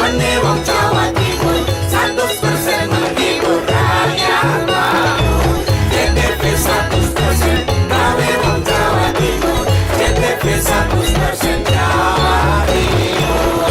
Ane wong Jawa Timur 100% menghibur rakyat makmur. JTV 100% gawe wong Jawa Timur. JTV 100% Jawa Timur.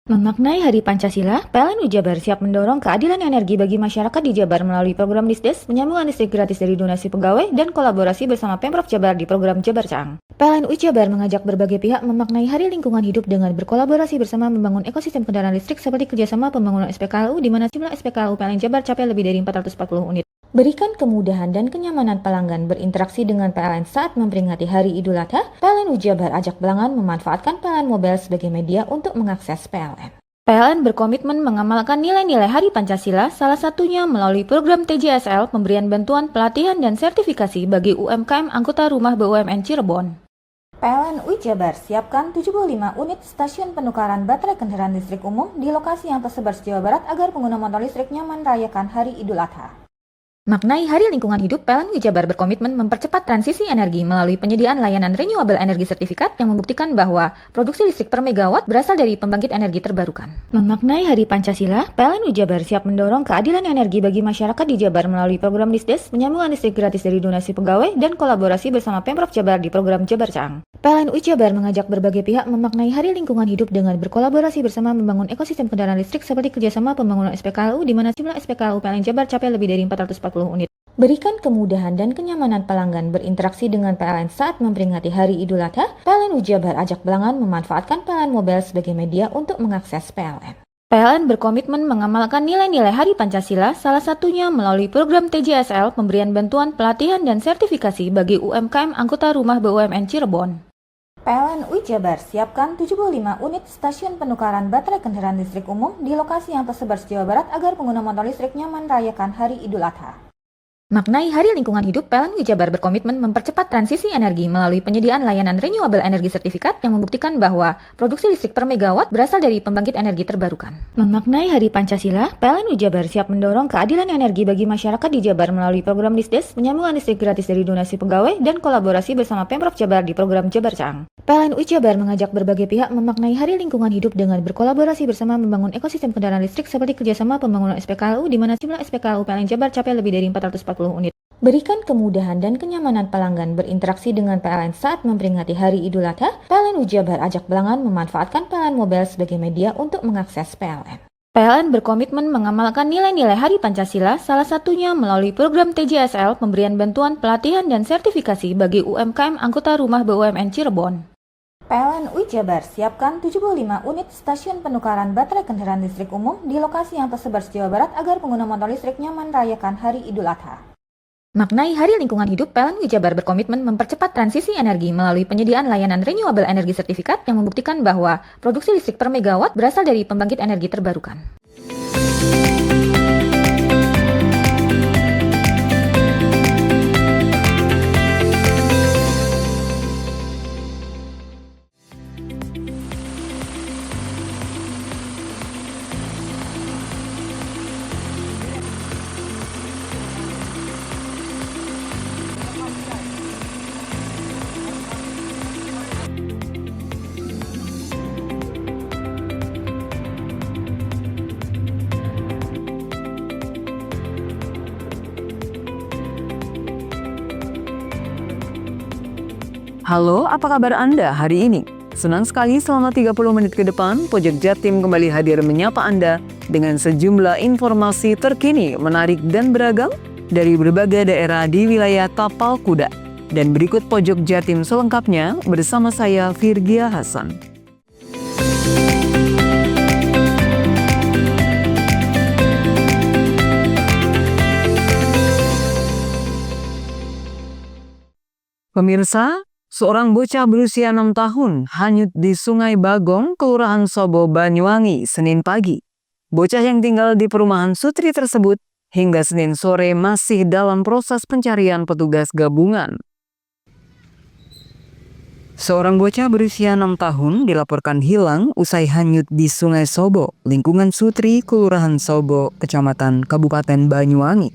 Memaknai Hari Pancasila, PLN Jabar siap mendorong keadilan energi bagi masyarakat di Jabar melalui program Disdes, penyambungan listrik gratis dari donasi pegawai, dan kolaborasi bersama Pemprov Jabar di program Jabar Caang. PLN Jabar mengajak berbagai pihak memaknai Hari Lingkungan Hidup dengan berkolaborasi bersama membangun ekosistem kendaraan listrik seperti kerjasama pembangunan SPKLU di mana jumlah SPKLU PLN Jabar capai lebih dari 440 unit. Berikan kemudahan dan kenyamanan pelanggan berinteraksi dengan PLN saat memperingati Hari Idul Adha, PLN Jabar ajak pelanggan memanfaatkan PLN Mobile sebagai media untuk mengakses PLN. PLN berkomitmen mengamalkan nilai-nilai Hari Pancasila, salah satunya melalui program TJSL, pemberian bantuan, pelatihan, dan sertifikasi bagi UMKM anggota rumah BUMN Cirebon. PLN Jabar siapkan 75 unit stasiun penukaran baterai kendaraan listrik umum di lokasi yang tersebar se-Jawa Barat agar pengguna motor listrik nyaman merayakan Hari Idul Adha. Maknai Hari Lingkungan Hidup, PLN Jabar berkomitmen mempercepat transisi energi melalui penyediaan layanan renewable energy sertifikat yang membuktikan bahwa produksi listrik per megawatt berasal dari pembangkit energi terbarukan. Memaknai Hari Pancasila, PLN Jabar siap mendorong keadilan energi bagi masyarakat di Jabar melalui program Disdes, penyambungan listrik gratis dari donasi pegawai, dan kolaborasi bersama Pemprov Jabar di program Jabar Caang. PLN Jabar mengajak berbagai pihak memaknai Hari Lingkungan Hidup dengan berkolaborasi bersama membangun ekosistem kendaraan listrik seperti kerjasama pembangunan SPKLU di mana jumlah SPKLU PLN Jabar capai lebih dari 440 unit. Berikan kemudahan dan kenyamanan pelanggan berinteraksi dengan PLN saat memperingati Hari Idul Adha, PLN Jabar ajak pelanggan memanfaatkan PLN Mobile sebagai media untuk mengakses PLN. PLN berkomitmen mengamalkan nilai-nilai Hari Pancasila, salah satunya melalui program TJSL, pemberian bantuan, pelatihan, dan sertifikasi bagi UMKM anggota rumah BUMN Cirebon. PLN Jabar siapkan 75 unit stasiun penukaran baterai kendaraan listrik umum di lokasi yang tersebar se-Jawa Barat agar pengguna motor listrik nyaman merayakan Hari Idul Adha. Maknai Hari Lingkungan Hidup, PLN Jabar berkomitmen mempercepat transisi energi melalui penyediaan layanan renewable energy sertifikat yang membuktikan bahwa produksi listrik per megawatt berasal dari pembangkit energi terbarukan. Memaknai Hari Pancasila, PLN Jabar siap mendorong keadilan energi bagi masyarakat di Jabar melalui program Disdes, penyambungan listrik gratis dari donasi pegawai, dan kolaborasi bersama Pemprov Jabar di program Jabar Caang. PLN Jabar mengajak berbagai pihak memaknai Hari Lingkungan Hidup dengan berkolaborasi bersama membangun ekosistem kendaraan listrik seperti kerjasama pembangunan SPKLU di mana jumlah SPKLU PLN Jabar capai lebih dari 440 unit. Berikan kemudahan dan kenyamanan pelanggan berinteraksi dengan PLN saat memperingati Hari Idul Adha, PLN Jabar ajak pelanggan memanfaatkan PLN Mobile sebagai media untuk mengakses PLN. PLN berkomitmen mengamalkan nilai-nilai Hari Pancasila, salah satunya melalui program TJSL, pemberian bantuan, pelatihan, dan sertifikasi bagi UMKM anggota rumah BUMN Cirebon. PLN Jabar siapkan 75 unit stasiun penukaran baterai kendaraan listrik umum di lokasi yang tersebar se-Jawa Barat agar pengguna motor listrik nyaman merayakan Hari Idul Adha. Maknai Hari Lingkungan Hidup, PLN Jabar berkomitmen mempercepat transisi energi melalui penyediaan layanan renewable energy sertifikat yang membuktikan bahwa produksi listrik per megawatt berasal dari pembangkit energi terbarukan. Halo, apa kabar Anda hari ini? Senang sekali selama 30 menit ke depan, Pojok Jatim kembali hadir menyapa Anda dengan sejumlah informasi terkini, menarik dan beragam dari berbagai daerah di wilayah Tapal Kuda. Dan berikut Pojok Jatim selengkapnya bersama saya Virgia Hasan. Pemirsa, seorang bocah berusia 6 tahun hanyut di Sungai Bagong, Kelurahan Sobo, Banyuwangi, Senin pagi. Bocah yang tinggal di perumahan Sutri tersebut hingga Senin sore masih dalam proses pencarian petugas gabungan. Seorang bocah berusia 6 tahun dilaporkan hilang usai hanyut di Sungai Sobo, lingkungan Sutri, Kelurahan Sobo, Kecamatan Kabupaten Banyuwangi.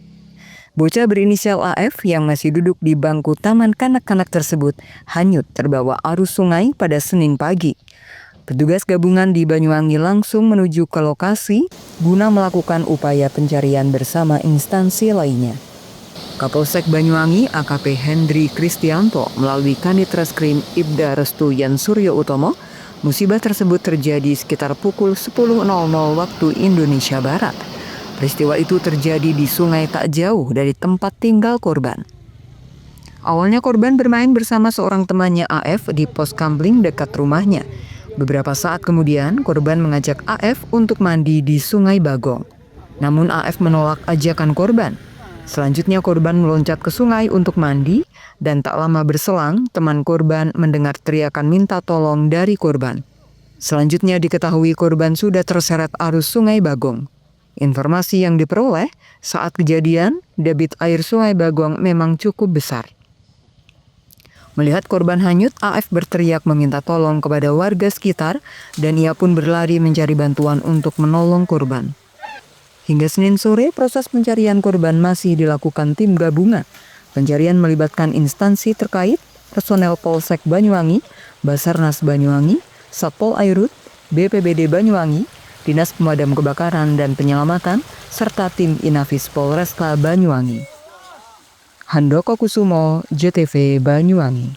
Bocah berinisial AF yang masih duduk di bangku taman kanak-kanak tersebut hanyut terbawa arus sungai pada Senin pagi. Petugas gabungan di Banyuwangi langsung menuju ke lokasi guna melakukan upaya pencarian bersama instansi lainnya. Kapolsek Banyuwangi AKP Hendri Kristianto melalui Kanit Reskrim Ibda Restu Yan Suryo Utomo, musibah tersebut terjadi sekitar pukul 10.00 waktu Indonesia Barat. Peristiwa itu terjadi di sungai tak jauh dari tempat tinggal korban. Awalnya korban bermain bersama seorang temannya AF di pos kamling dekat rumahnya. Beberapa saat kemudian korban mengajak AF untuk mandi di Sungai Bagong. Namun AF menolak ajakan korban. Selanjutnya korban meloncat ke sungai untuk mandi dan tak lama berselang teman korban mendengar teriakan minta tolong dari korban. Selanjutnya diketahui korban sudah terseret arus Sungai Bagong. Informasi yang diperoleh saat kejadian, debit air Sungai Bagong memang cukup besar. Melihat korban hanyut, AF berteriak meminta tolong kepada warga sekitar dan ia pun berlari mencari bantuan untuk menolong korban. Hingga Senin sore, proses pencarian korban masih dilakukan tim gabungan. Pencarian melibatkan instansi terkait, personel Polsek Banyuwangi, Basarnas Banyuwangi, Satpol Airut, BPBD Banyuwangi, Dinas Pemadam Kebakaran dan Penyelamatan, serta tim Inafis Polresta Banyuwangi. Handoko Kusumo, JTV Banyuwangi.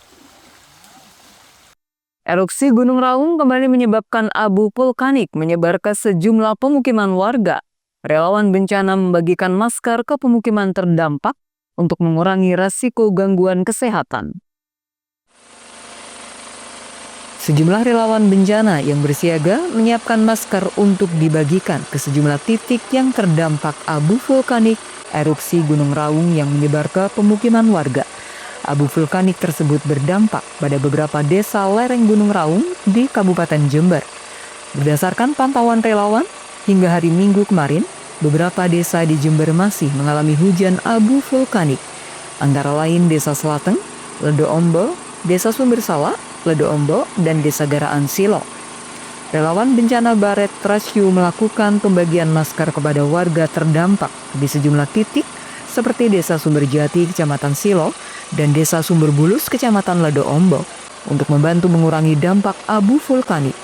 Erupsi Gunung Raung kembali menyebabkan abu vulkanik menyebar ke sejumlah pemukiman warga. Relawan bencana membagikan masker ke pemukiman terdampak untuk mengurangi risiko gangguan kesehatan. Sejumlah relawan bencana yang bersiaga menyiapkan masker untuk dibagikan ke sejumlah titik yang terdampak abu vulkanik erupsi Gunung Raung yang menyebar ke pemukiman warga. Abu vulkanik tersebut berdampak pada beberapa desa lereng Gunung Raung di Kabupaten Jember. Berdasarkan pantauan relawan, hingga hari Minggu kemarin, beberapa desa di Jember masih mengalami hujan abu vulkanik, antara lain Desa Selateng, Ledo Ombo, Desa Sumbersala, Ledo Ombo, dan Desa Garaan Silo. Relawan bencana Baret Trasyu melakukan pembagian masker kepada warga terdampak di sejumlah titik seperti Desa Sumberjati, Kecamatan Silo, dan Desa Sumberbulus, Kecamatan Ledo Ombo, untuk membantu mengurangi dampak abu vulkanik.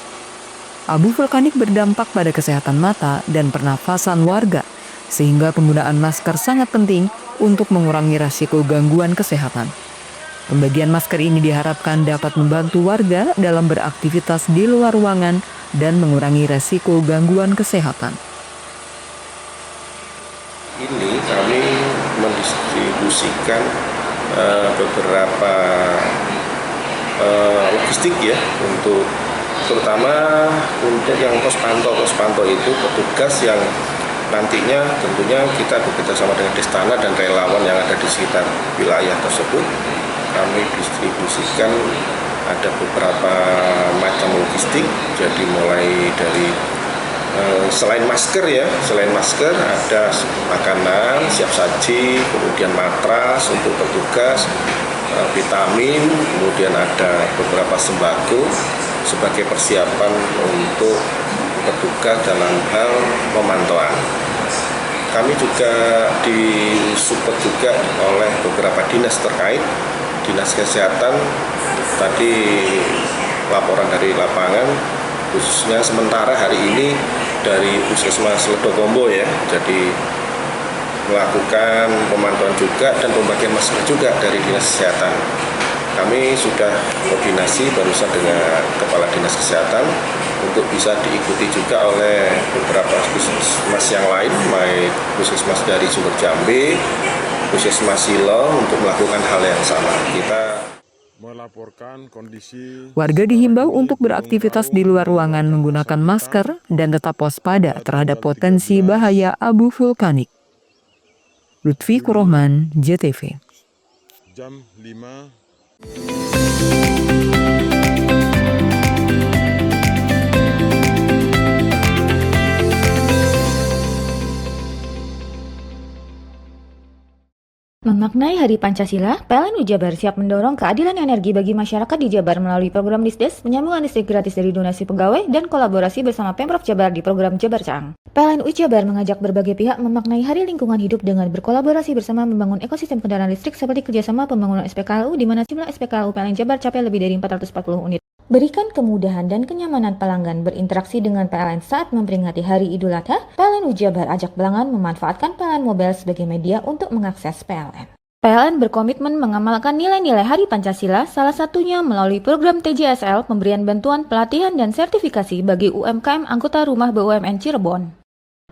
Abu vulkanik berdampak pada kesehatan mata dan pernafasan warga, sehingga penggunaan masker sangat penting untuk mengurangi risiko gangguan kesehatan. Pembagian masker ini diharapkan dapat membantu warga dalam beraktivitas di luar ruangan dan mengurangi risiko gangguan kesehatan. Ini kami mendistribusikan beberapa logistik ya, untuk terutama untuk yang pos pantau itu petugas yang nantinya tentunya kita bekerja sama dengan Destana dan relawan yang ada di sekitar wilayah tersebut. Kami distribusikan ada beberapa macam logistik, jadi mulai dari selain masker ada makanan siap saji, kemudian matras untuk petugas, vitamin, kemudian ada beberapa sembako sebagai persiapan untuk petugas dalam hal pemantauan. Kami juga disupport juga oleh beberapa dinas terkait, dinas kesehatan. Tadi laporan dari lapangan, khususnya sementara hari ini dari Puskesmas Ledo Ombo ya, jadi melakukan pemantauan juga dan pembagian masker juga dari dinas kesehatan. Kami sudah koordinasi barusan dengan Kepala Dinas Kesehatan untuk bisa diikuti juga oleh beberapa puskesmas yang lain, baik puskesmas dari Sumber Jambe, puskesmas Silo, untuk melakukan hal yang sama. Kita melaporkan kondisi Warga dihimbau untuk beraktivitas di luar ruangan menggunakan masker dan tetap waspada terhadap potensi bahaya abu vulkanik. Lutfi Kurohman, JTV. jam 5. Memaknai Hari Pancasila, PLN Jabar siap mendorong keadilan energi bagi masyarakat di Jabar melalui program Disdes, penyambungan listrik gratis dari donasi pegawai, dan kolaborasi bersama Pemprov Jabar di program Jabar Caang. PLN Jabar mengajak berbagai pihak memaknai Hari Lingkungan Hidup dengan berkolaborasi bersama membangun ekosistem kendaraan listrik seperti kerjasama pembangunan SPKLU di mana jumlah SPKLU PLN Jabar capai lebih dari 440 unit. Berikan kemudahan dan kenyamanan pelanggan berinteraksi dengan PLN saat memperingati Hari Idul Adha, PLN Jabar ajak pelanggan memanfaatkan PLN Mobile sebagai media untuk mengakses PLN. PLN berkomitmen mengamalkan nilai-nilai Hari Pancasila, salah satunya melalui program TJSL, pemberian bantuan, pelatihan, dan sertifikasi bagi UMKM anggota rumah BUMN Cirebon.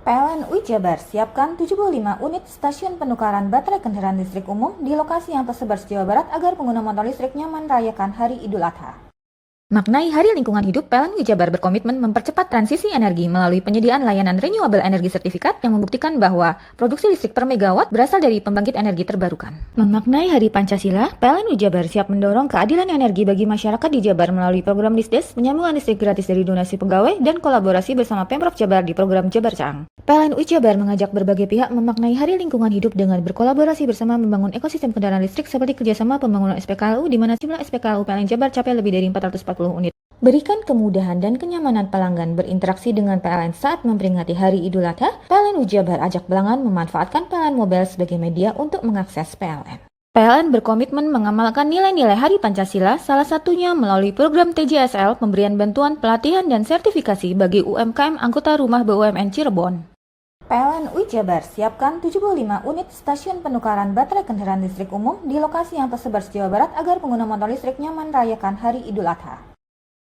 PLN Jabar siapkan 75 unit stasiun penukaran baterai kendaraan listrik umum di lokasi yang tersebar se-Jawa Barat agar pengguna motor listrik nyaman merayakan Hari Idul Adha. Maknai Hari Lingkungan Hidup, PLN Jabar berkomitmen mempercepat transisi energi melalui penyediaan layanan renewable energy sertifikat yang membuktikan bahwa produksi listrik per megawatt berasal dari pembangkit energi terbarukan. Memaknai Hari Pancasila, PLN Jabar siap mendorong keadilan energi bagi masyarakat di Jabar melalui program Disdes, penyambungan listrik gratis dari donasi pegawai, dan kolaborasi bersama Pemprov Jabar di program Jabar Caang. PLN Jabar mengajak berbagai pihak memaknai Hari Lingkungan Hidup dengan berkolaborasi bersama membangun ekosistem kendaraan listrik seperti kerjasama pembangunan SPKLU di mana jumlah SPKLU PLN Jabar capai lebih dari 440 unit. Berikan kemudahan dan kenyamanan pelanggan berinteraksi dengan PLN saat memperingati Hari Idul Adha, PLN Jabar ajak pelanggan memanfaatkan PLN Mobile sebagai media untuk mengakses PLN. PLN berkomitmen mengamalkan nilai-nilai Hari Pancasila, salah satunya melalui program TJSL, pemberian bantuan, pelatihan, dan sertifikasi bagi UMKM anggota rumah BUMN Cirebon. PLN Jabar siapkan 75 unit stasiun penukaran baterai kendaraan listrik umum di lokasi yang tersebar se-Jawa Barat agar pengguna motor listrik nyaman merayakan Hari Idul Adha.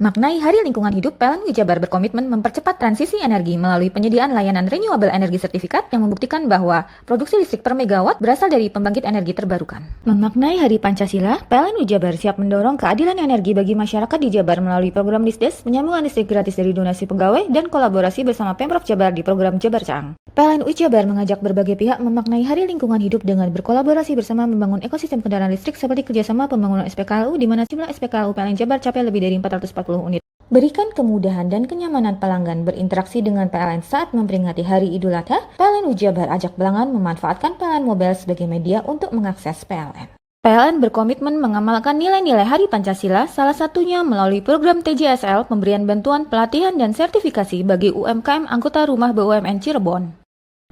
Maknai Hari Lingkungan Hidup, PLN Jabar berkomitmen mempercepat transisi energi melalui penyediaan layanan renewable energy sertifikat yang membuktikan bahwa produksi listrik per megawatt berasal dari pembangkit energi terbarukan. Memaknai Hari Pancasila, PLN Jabar siap mendorong keadilan energi bagi masyarakat di Jabar melalui program Disdes, penyambungan listrik gratis dari donasi pegawai, dan kolaborasi bersama Pemprov Jabar di program Jabar Caang. PLN Jabar mengajak berbagai pihak memaknai Hari Lingkungan Hidup dengan berkolaborasi bersama membangun ekosistem kendaraan listrik seperti kerjasama pembangunan SPKLU di mana jumlah SPKLU PLN Jabar capai lebih dari 440 unit. Berikan kemudahan dan kenyamanan pelanggan berinteraksi dengan PLN saat memperingati Hari Idul Adha, PLN Jabar ajak pelanggan memanfaatkan PLN Mobile sebagai media untuk mengakses PLN. PLN berkomitmen mengamalkan nilai-nilai Hari Pancasila, salah satunya melalui program TJSL, pemberian bantuan, pelatihan, dan sertifikasi bagi UMKM anggota rumah BUMN Cirebon.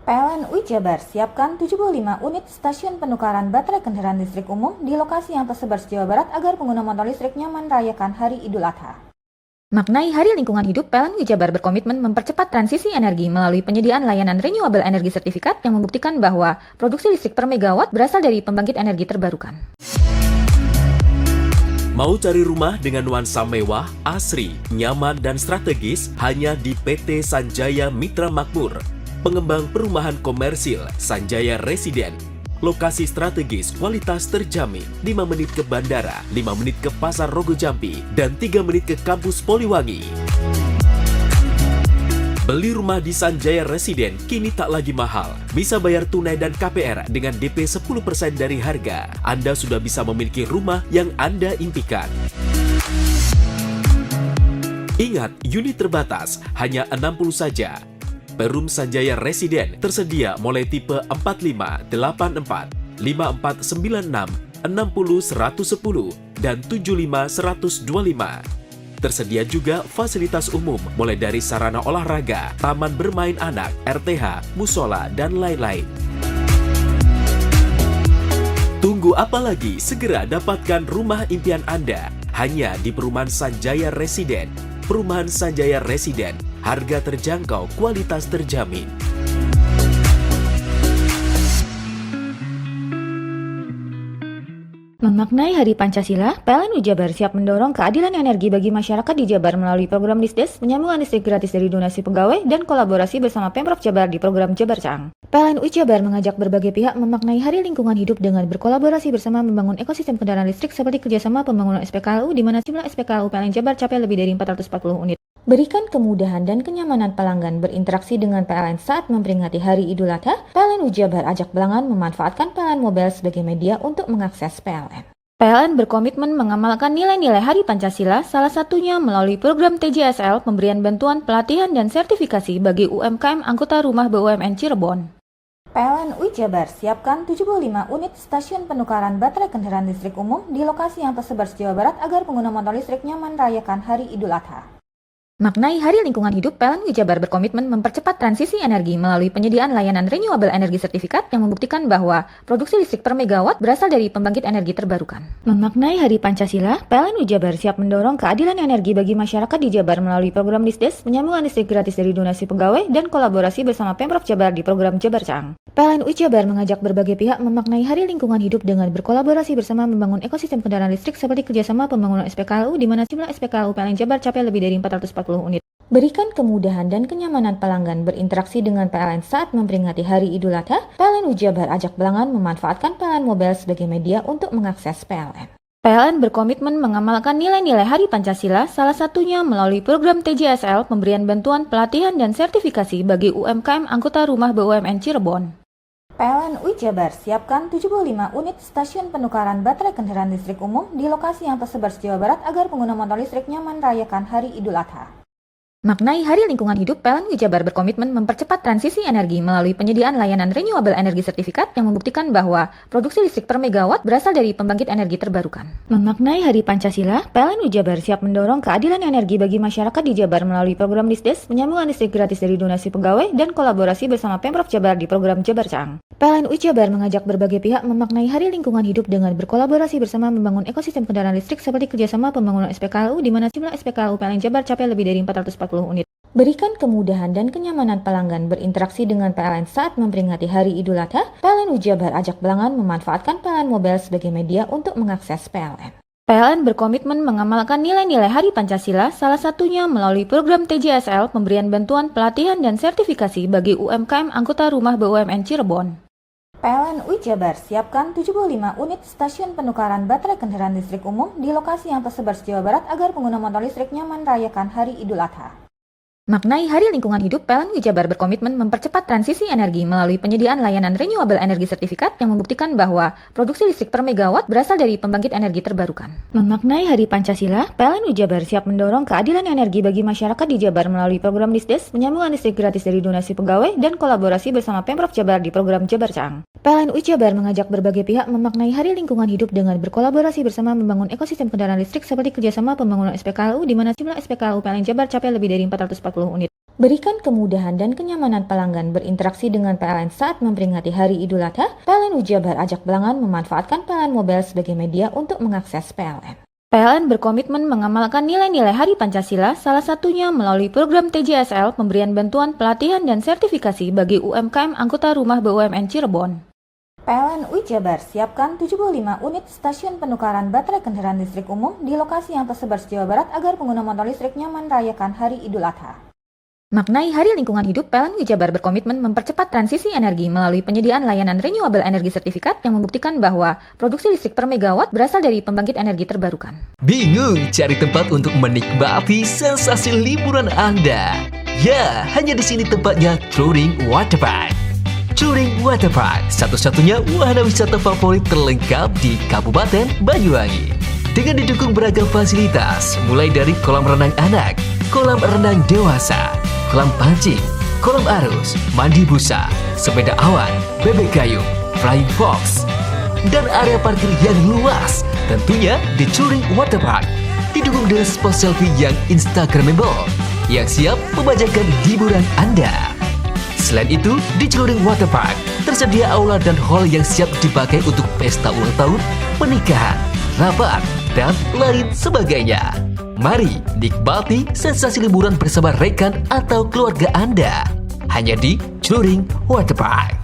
PLN Jabar siapkan 75 unit stasiun penukaran baterai kendaraan listrik umum di lokasi yang tersebar se-Jawa Barat agar pengguna motor listrik nyaman merayakan Hari Idul Adha. Maknai Hari Lingkungan Hidup, PLN Jabar berkomitmen mempercepat transisi energi melalui penyediaan layanan renewable energy sertifikat yang membuktikan bahwa produksi listrik per megawatt berasal dari pembangkit energi terbarukan. Mau cari rumah dengan nuansa mewah, asri, nyaman, dan strategis hanya di PT Sanjaya Mitra Makmur. Pengembang perumahan komersil Sanjaya Residen. Lokasi strategis, kualitas terjamin. 5 menit ke bandara, 5 menit ke Pasar Rogo Jampi, dan 3 menit ke kampus Poliwangi. Beli rumah di Sanjaya Residen kini tak lagi mahal. Bisa bayar tunai dan KPR dengan DP 10% dari harga. Anda sudah bisa memiliki rumah yang Anda impikan. Ingat, unit terbatas, hanya 60 saja. Perum Sanjaya Residen tersedia mulai tipe 45, 84, 5496, 60 110, dan 75 125. Tersedia juga fasilitas umum mulai dari sarana olahraga, taman bermain anak, RTH, musola, dan lain-lain. Tunggu apa lagi? Segera dapatkan rumah impian Anda hanya di Perumahan Sanjaya Residen. Perumahan Sanjaya Residen, harga terjangkau, kualitas terjamin. Memaknai Hari Pancasila, PLN Jabar siap mendorong keadilan energi bagi masyarakat di Jabar melalui program Disdes, penyambungan listrik gratis dari donasi pegawai, dan kolaborasi bersama Pemprov Jabar di program Jabar Caang. PLN Jabar mengajak berbagai pihak memaknai Hari Lingkungan Hidup dengan berkolaborasi bersama membangun ekosistem kendaraan listrik seperti kerjasama pembangunan SPKLU di mana jumlah SPKLU PLN Jabar capai lebih dari 440 unit. Berikan kemudahan dan kenyamanan pelanggan berinteraksi dengan PLN saat memperingati Hari Idul Adha, PLN Jabar ajak pelanggan memanfaatkan PLN Mobile sebagai media untuk mengakses PLN. PLN berkomitmen mengamalkan nilai-nilai Hari Pancasila, salah satunya melalui program TJSL, pemberian bantuan, pelatihan, dan sertifikasi bagi UMKM anggota rumah BUMN Cirebon. PLN UI Jabar siapkan 75 unit stasiun penukaran baterai kendaraan listrik umum di lokasi yang tersebar se-Jawa Barat agar pengguna motor listrik nyaman merayakan Hari Idul Adha. Maknai Hari Lingkungan Hidup, PLN UI Jabar berkomitmen mempercepat transisi energi melalui penyediaan layanan renewable energy sertifikat yang membuktikan bahwa produksi listrik per megawatt berasal dari pembangkit energi terbarukan. Memaknai Hari Pancasila, PLN UI Jabar siap mendorong keadilan energi bagi masyarakat di Jabar melalui program Disdes, penyambungan listrik gratis dari donasi pegawai, dan kolaborasi bersama Pemprov Jabar di program Jabar Caang. PLN UI Jabar mengajak berbagai pihak memaknai Hari Lingkungan Hidup dengan berkolaborasi bersama membangun ekosistem kendaraan listrik seperti kerjasama pembangunan SPKLU di mana jumlah SPKLU PLN Jabar capai lebih dari 440 unit. Berikan kemudahan dan kenyamanan pelanggan berinteraksi dengan PLN saat memperingati Hari Idul Adha, PLN UI Jabar ajak pelanggan memanfaatkan PLN Mobile sebagai media untuk mengakses PLN. PLN berkomitmen mengamalkan nilai-nilai Hari Pancasila, salah satunya melalui program TJSL, pemberian bantuan pelatihan dan sertifikasi bagi UMKM anggota rumah BUMN Cirebon. PLN UI Jabar siapkan 75 unit stasiun penukaran baterai kendaraan listrik umum di lokasi yang tersebar se-Jawa Barat agar pengguna motor listrik nyaman merayakan Hari Idul Adha. Maknai Hari Lingkungan Hidup, PLN UI Jabar berkomitmen mempercepat transisi energi melalui penyediaan layanan renewable energy sertifikat yang membuktikan bahwa produksi listrik per megawatt berasal dari pembangkit energi terbarukan. Memaknai Hari Pancasila, PLN UI Jabar siap mendorong keadilan energi bagi masyarakat di Jabar melalui program Disdes, penyambungan listrik gratis dari donasi pegawai, dan kolaborasi bersama Pemprov Jabar di program Jabar Caang. PLN UI Jabar mengajak berbagai pihak memaknai Hari Lingkungan Hidup dengan berkolaborasi bersama membangun ekosistem kendaraan listrik seperti kerjasama pembangunan SPKLU di mana jumlah SPKLU PLN Jabar capai lebih dari 440 unit. Berikan kemudahan dan kenyamanan pelanggan berinteraksi dengan PLN saat memperingati Hari Idul Adha, PLN UI Jabar ajak pelanggan memanfaatkan PLN Mobile sebagai media untuk mengakses PLN. PLN berkomitmen mengamalkan nilai-nilai Hari Pancasila, salah satunya melalui program TJSL, pemberian bantuan pelatihan dan sertifikasi bagi UMKM anggota rumah BUMN Cirebon. PLN UI Jabar siapkan 75 unit stasiun penukaran baterai kendaraan listrik umum di lokasi yang tersebar se-Jawa Barat agar pengguna motor listrik nyaman merayakan Hari Idul Adha. Maknai Hari Lingkungan Hidup, PLN UI Jabar berkomitmen mempercepat transisi energi melalui penyediaan layanan renewable energy sertifikat yang membuktikan bahwa produksi listrik per megawatt berasal dari pembangkit energi terbarukan. Memaknai Hari Pancasila, PLN UI Jabar siap mendorong keadilan energi bagi masyarakat di Jabar melalui program Disdes, penyambungan listrik gratis dari donasi pegawai, dan kolaborasi bersama Pemprov Jabar di program Jabar Caang. PLN UI Jabar mengajak berbagai pihak memaknai Hari Lingkungan Hidup dengan berkolaborasi bersama membangun ekosistem kendaraan listrik seperti kerjasama pembangunan SPKLU di mana jumlah SPKLU PLN Jabar capai lebih dari 440 unit. Berikan kemudahan dan kenyamanan pelanggan berinteraksi dengan PLN saat memperingati Hari Idul Adha, PLN UI Jabar ajak pelanggan memanfaatkan PLN Mobile sebagai media untuk mengakses PLN. PLN berkomitmen mengamalkan nilai-nilai Hari Pancasila, salah satunya melalui program TJSL, pemberian bantuan pelatihan dan sertifikasi bagi UMKM anggota rumah BUMN Cirebon. PLN UI Jabar siapkan 75 unit stasiun penukaran baterai kendaraan listrik umum di lokasi yang tersebar se-Jawa Barat agar pengguna motor listrik nyaman merayakan Hari Idul Adha. Maknai Hari Lingkungan Hidup, PLN UI Jabar berkomitmen mempercepat transisi energi melalui penyediaan layanan renewable energy sertifikat yang membuktikan bahwa produksi listrik per megawatt berasal dari pembangkit energi terbarukan. Bingung cari tempat untuk menikmati sensasi liburan Anda? Ya, hanya di sini tempatnya Touring Waterpark. Touring Waterpark, satu-satunya wahana wisata favorit terlengkap di Kabupaten Banyuwangi. Dengan didukung beragam fasilitas, mulai dari kolam renang anak, kolam renang dewasa, kolam pancing, kolam arus, mandi busa, sepeda awan, bebek kayu, flying fox, dan area parkir yang luas. Tentunya di Touring Waterpark, didukung dengan spot selfie yang instagramable, yang siap membajakan hiburan Anda. Selain itu, di Touring Waterpark tersedia aula dan hall yang siap dipakai untuk pesta ulang tahun, pernikahan, rapat, dan lain sebagainya. Mari nikmati sensasi liburan bersama rekan atau keluarga Anda. Hanya di Touring Waterpark.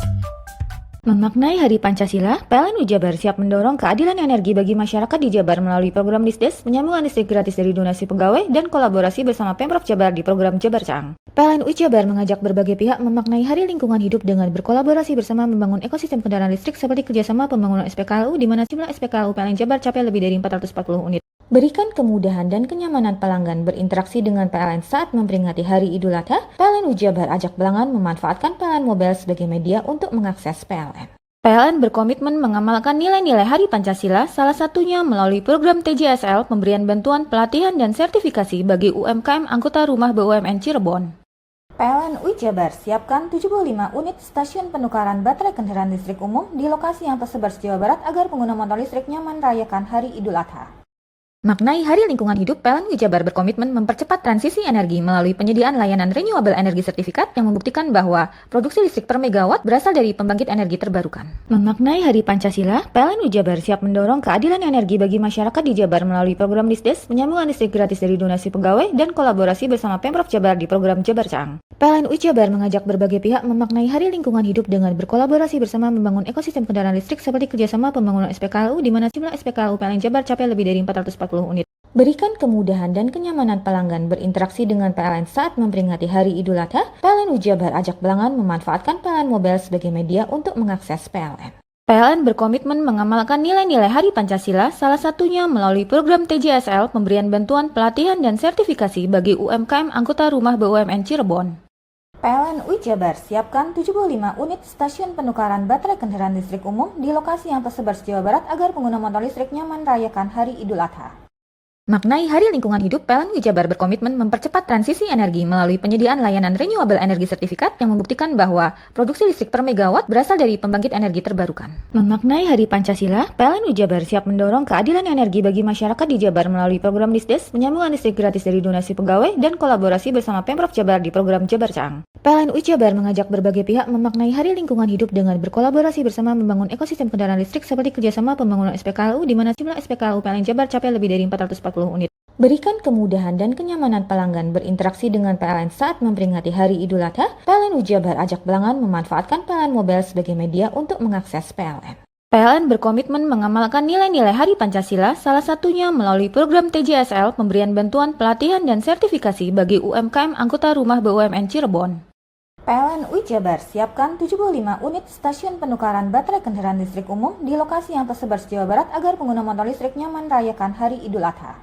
Memaknai Hari Pancasila, PLN UI Jabar siap mendorong keadilan energi bagi masyarakat di Jabar melalui program Disdes, penyambungan listrik gratis dari donasi pegawai, dan kolaborasi bersama Pemprov Jabar di program Jabar Caang. PLN UI Jabar mengajak berbagai pihak memaknai Hari Lingkungan Hidup dengan berkolaborasi bersama membangun ekosistem kendaraan listrik seperti kerjasama pembangunan SPKLU di mana jumlah SPKLU PLN Jabar capai lebih dari 440 unit. Berikan kemudahan dan kenyamanan pelanggan berinteraksi dengan PLN saat memperingati Hari Idul Adha, PLN UI Jabar ajak pelanggan memanfaatkan PLN Mobile sebagai media untuk mengakses PLN. PLN berkomitmen mengamalkan nilai-nilai Hari Pancasila, salah satunya melalui program TJSL, pemberian bantuan pelatihan dan sertifikasi bagi UMKM anggota rumah BUMN Cirebon. PLN UI Jabar siapkan 75 unit stasiun penukaran baterai kendaraan listrik umum di lokasi yang tersebar se-Jawa Barat agar pengguna motor listrik nyaman merayakan Hari Idul Adha. Maknai Hari Lingkungan Hidup, PLN UI Jabar berkomitmen mempercepat transisi energi melalui penyediaan layanan renewable energy sertifikat yang membuktikan bahwa produksi listrik per megawatt berasal dari pembangkit energi terbarukan. Memaknai Hari Pancasila, PLN UI Jabar siap mendorong keadilan energi bagi masyarakat di Jabar melalui program Disdes, penyambungan listrik gratis dari donasi pegawai, dan kolaborasi bersama Pemprov Jabar di program Jabar Caang. PLN UI Jabar mengajak berbagai pihak memaknai Hari Lingkungan Hidup dengan berkolaborasi bersama membangun ekosistem kendaraan listrik seperti kerjasama pembangunan SPKLU di mana jumlah SPKLU PLN Jabar capai lebih dari 440 unit. Berikan kemudahan dan kenyamanan pelanggan berinteraksi dengan PLN saat memperingati Hari Idul Adha, PLN UI Jabar ajak pelanggan memanfaatkan PLN Mobile sebagai media untuk mengakses PLN. PLN berkomitmen mengamalkan nilai-nilai Hari Pancasila, salah satunya melalui program TJSL, pemberian bantuan pelatihan dan sertifikasi bagi UMKM anggota rumah BUMN Cirebon. PLN UI Jabar siapkan 75 unit stasiun penukaran baterai kendaraan listrik umum di lokasi yang tersebar se-Jawa Barat agar pengguna motor listrik nyaman merayakan Hari Idul Adha. Maknai Hari Lingkungan Hidup, PLN UI Jabar berkomitmen mempercepat transisi energi melalui penyediaan layanan renewable energy sertifikat yang membuktikan bahwa produksi listrik per megawatt berasal dari pembangkit energi terbarukan. Memaknai Hari Pancasila, PLN UI Jabar siap mendorong keadilan energi bagi masyarakat di Jabar melalui program Disdes, penyambungan listrik gratis dari donasi pegawai, dan kolaborasi bersama Pemprov Jabar di program Jabar Caang. PLN UI Jabar mengajak berbagai pihak memaknai Hari Lingkungan Hidup dengan berkolaborasi bersama membangun ekosistem kendaraan listrik seperti kerjasama pembangunan SPKLU di mana jumlah SPKLU PLN Jabar capai lebih dari 440 unit. Berikan kemudahan dan kenyamanan pelanggan berinteraksi dengan PLN saat memperingati Hari Idul Adha, PLN UI Jabar ajak pelanggan memanfaatkan PLN Mobile sebagai media untuk mengakses PLN. PLN berkomitmen mengamalkan nilai-nilai Hari Pancasila, salah satunya melalui program TJSL, pemberian bantuan pelatihan dan sertifikasi bagi UMKM anggota rumah BUMN Cirebon. PLN UI Jabar siapkan 75 unit stasiun penukaran baterai kendaraan listrik umum di lokasi yang tersebar se-Jawa Barat agar pengguna motor listrik nyaman merayakan Hari Idul Adha.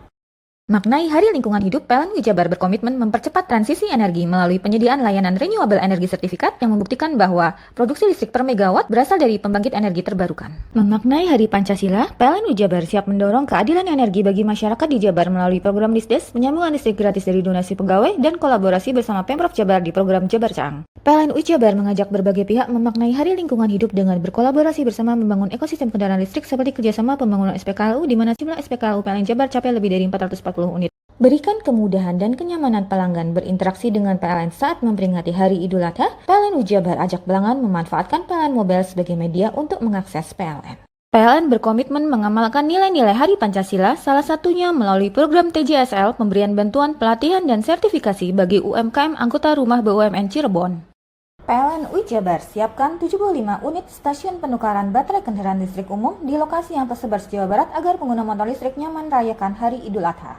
Maknai Hari Lingkungan Hidup, PLN UI Jabar berkomitmen mempercepat transisi energi melalui penyediaan layanan renewable energy sertifikat yang membuktikan bahwa produksi listrik per megawatt berasal dari pembangkit energi terbarukan. Memaknai Hari Pancasila, PLN UI Jabar siap mendorong keadilan energi bagi masyarakat di Jabar melalui program Disdes, penyambungan listrik gratis dari donasi pegawai, dan kolaborasi bersama Pemprov Jabar di program Jabar Caang. PLN UI Jabar mengajak berbagai pihak memaknai Hari Lingkungan Hidup dengan berkolaborasi bersama membangun ekosistem kendaraan listrik seperti kerjasama pembangunan SPKLU di mana jumlah SPKLU PLN Jabar capai lebih dari 440 unit. Berikan kemudahan dan kenyamanan pelanggan berinteraksi dengan PLN saat memperingati Hari Idul Adha, PLN UI Jabar ajak pelanggan memanfaatkan PLN Mobile sebagai media untuk mengakses PLN. PLN berkomitmen mengamalkan nilai-nilai Hari Pancasila, salah satunya melalui program TJSL, pemberian bantuan pelatihan dan sertifikasi bagi UMKM anggota rumah BUMN Cirebon. PLN UI Jabar siapkan 75 unit stasiun penukaran baterai kendaraan listrik umum di lokasi yang tersebar se-Jawa Barat agar pengguna motor listrik nyaman merayakan Hari Idul Adha.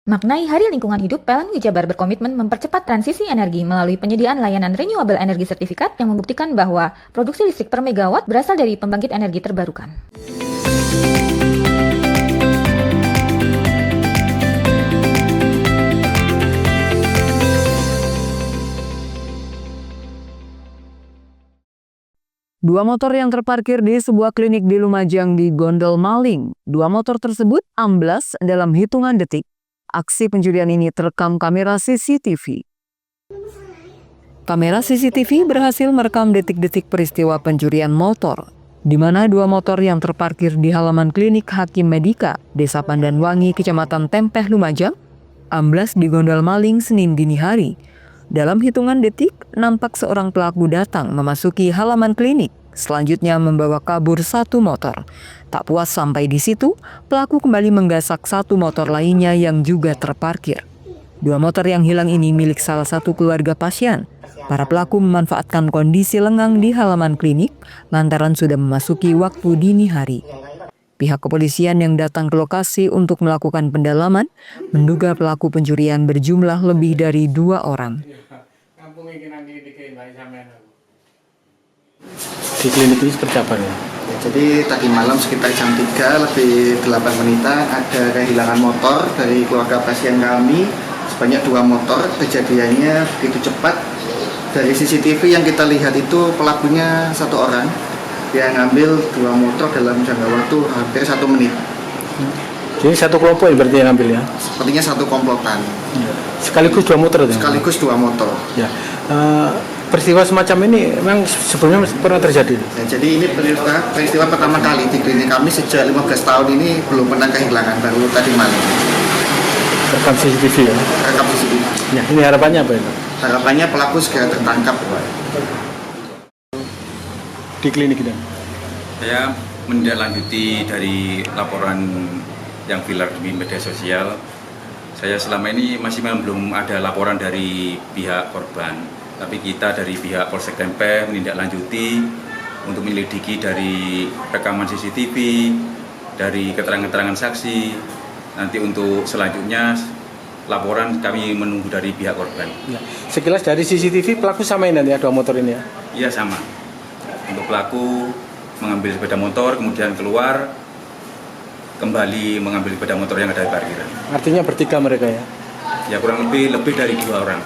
Maknai Hari Lingkungan Hidup, PLN UI Jabar berkomitmen mempercepat transisi energi melalui penyediaan layanan renewable energy sertifikat yang membuktikan bahwa produksi listrik per megawatt berasal dari pembangkit energi terbarukan. Dua motor yang terparkir di sebuah klinik di Lumajang digondol maling. Dua motor tersebut amblas dalam hitungan detik. Aksi pencurian ini terekam kamera CCTV. Kamera CCTV berhasil merekam detik-detik peristiwa pencurian motor, di mana dua motor yang terparkir di halaman klinik Hakim Medika, Desa Pandanwangi, Kecamatan Tempeh, Lumajang, amblas digondol maling Senin dini hari. Dalam hitungan detik, nampak seorang pelaku datang memasuki halaman klinik, selanjutnya membawa kabur satu motor. Tak puas sampai di situ, pelaku kembali menggasak satu motor lainnya yang juga terparkir. Dua motor yang hilang ini milik salah satu keluarga pasien. Para pelaku memanfaatkan kondisi lengang di halaman klinik lantaran sudah memasuki waktu dini hari. Pihak kepolisian yang datang ke lokasi untuk melakukan pendalaman menduga pelaku pencurian berjumlah lebih dari 2 orang. Di klinik ini seperti apa ya? Jadi tadi malam sekitar jam 3 lebih 8 menitan ada kehilangan motor dari keluarga pasien kami sebanyak 2 motor. Kejadiannya begitu cepat. Dari CCTV yang kita lihat itu pelakunya 1 orang. Dia ngambil 2 motor dalam jangka waktu hampir 1 menit. Jadi satu kelompok ya berarti yang ngambil ya? Sepertinya satu komplotan. Ya. Sekaligus 2 motor? Sekaligus 2 motor. Ya. Peristiwa semacam ini memang sebelumnya pernah terjadi. Ya, jadi ini peristiwa pertama kali di klinik kami sejak 15 tahun ini belum pernah kehilangan, baru tadi malam. Rekam CCTV ya. Rekam CCTV. Ya, ini harapannya apa itu? Harapannya pelaku segera tertangkap. Di klinik ini. Saya menindaklanjuti dari laporan yang viral di media sosial. Saya selama ini masih belum ada laporan dari pihak korban, tapi kita dari pihak Polsek Tempe menindaklanjuti untuk menyelidiki dari rekaman CCTV, dari keterangan-keterangan saksi. Nanti untuk selanjutnya laporan kami menunggu dari pihak korban. Ya. Sekilas dari CCTV pelaku sama ini nanti ya, 2 motor ini ya? Iya sama. Untuk pelaku mengambil sepeda motor, kemudian keluar, kembali mengambil sepeda motor yang ada di parkiran. Artinya bertiga mereka ya? Ya kurang lebih dari 2 orang.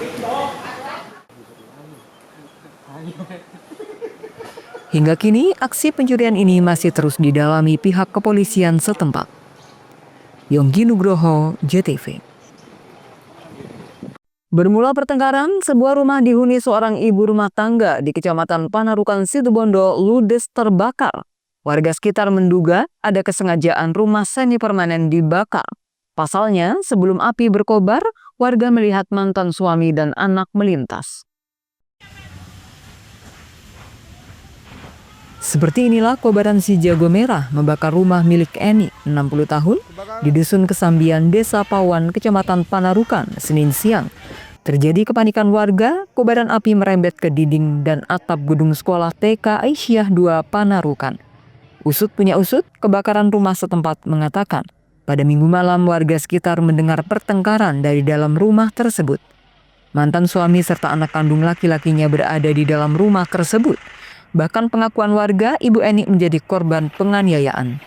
Hingga kini, aksi pencurian ini masih terus didalami pihak kepolisian setempat. Yonggi Nugroho, JTV. Bermula pertengkaran, sebuah rumah dihuni seorang ibu rumah tangga di Kecamatan Panarukan, Situbondo, ludes terbakar. Warga sekitar menduga ada kesengajaan rumah semi permanen dibakar. Pasalnya, sebelum api berkobar, warga melihat mantan suami dan anak melintas. Seperti inilah kobaran si jago merah membakar rumah milik Eni, 60 tahun, di Dusun Kesambian, Desa Pawan, Kecamatan Panarukan, Senin siang. Terjadi kepanikan warga, kobaran api merembet ke dinding dan atap gedung sekolah TK Aisyah 2 Panarukan. Usut punya usut, kebakaran rumah setempat mengatakan, pada Minggu malam warga sekitar mendengar pertengkaran dari dalam rumah tersebut. Mantan suami serta anak kandung laki-lakinya berada di dalam rumah tersebut. Bahkan pengakuan warga, Ibu Eni menjadi korban penganiayaan.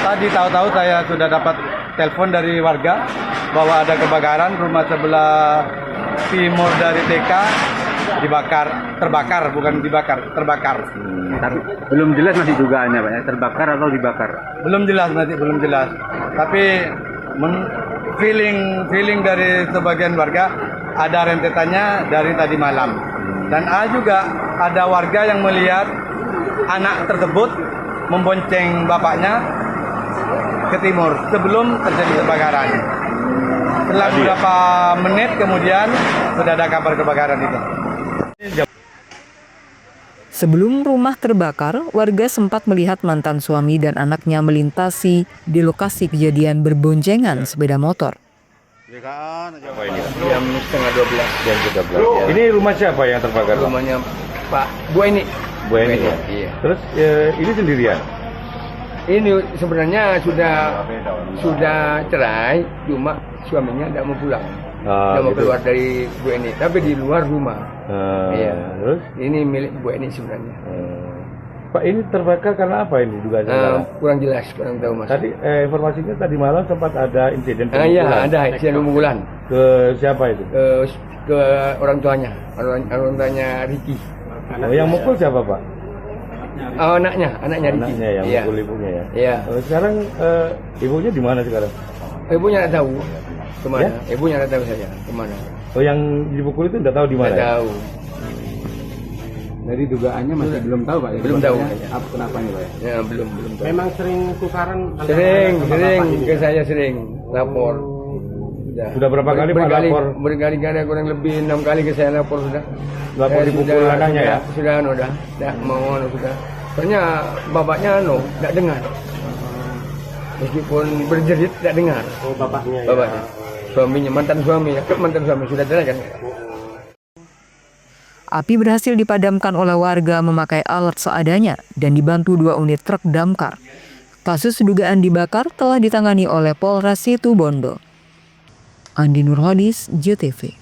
Tadi tahu-tahu saya sudah dapat telepon dari warga bahwa ada kebakaran rumah sebelah timur dari TK terbakar, bukan dibakar, terbakar. Tapi belum jelas masih dugaannya Pak ya, terbakar atau dibakar? Belum jelas. Tapi feeling dari sebagian warga ada rentetannya dari tadi malam. Dan juga ada warga yang melihat anak tersebut membonceng bapaknya ke timur sebelum terjadi kebakaran. Setelah beberapa menit kemudian sudah ada kabar kebakaran itu. Sebelum rumah terbakar, warga sempat melihat mantan suami dan anaknya melintasi di lokasi kejadian berboncengan sepeda motor. Jam setengah 12. Ya. Ini rumah siapa yang terbakar? Rumahnya Pak Bu Eni. Bu Eni ya? Iya. Terus ini sendirian? Ini sebenarnya sudah cerai, cuma suaminya tidak mau pulang. Tidak mau keluar dari Bu Eni, tapi di luar rumah. Iya. Terus? Ini milik Bu Eni sebenarnya. Pak, ini terbakar karena apa ini dugaannya? Kurang jelas, kurang tahu mas. Tadi informasinya tadi malam sempat ada insiden pemukulan. Iya, ada insiden pemukulan. Ke siapa itu? Ke orang tuanya Ricky. Yang mukul siapa Pak? Anaknya Ricky. Anaknya yang mukul ibunya ya. Iya. Sekarang ibunya di mana sekarang? Ibunya tidak tahu kemana. Ya? Ibunya tidak tahu saya kemana. Oh, yang dipukul itu tidak tahu di mana? Tidak tahu. Jadi dugaannya masih belum tahu Pak ya? Belum tahu. Apa kenapa nih Pak ya? Ya, belum tahu. Memang sering tukaran? Sering, ke saya sering lapor. Sudah berapa kali Pak lapor? Berkali-kali, kurang lebih 6 kali ke saya lapor sudah. Lapor dipukul anaknya ya? Sudah, tidak mau sudah. Soalnya bapaknya tidak dengar. Meskipun berjerit tidak dengar. Oh, bapaknya. Bapaknya. Suaminya, mantan suami sudah cerai kan? Api berhasil dipadamkan oleh warga memakai alat seadanya dan dibantu 2 unit truk damkar. Kasus dugaan dibakar telah ditangani oleh Polres Situbondo. Andi Nurhodis, JTV.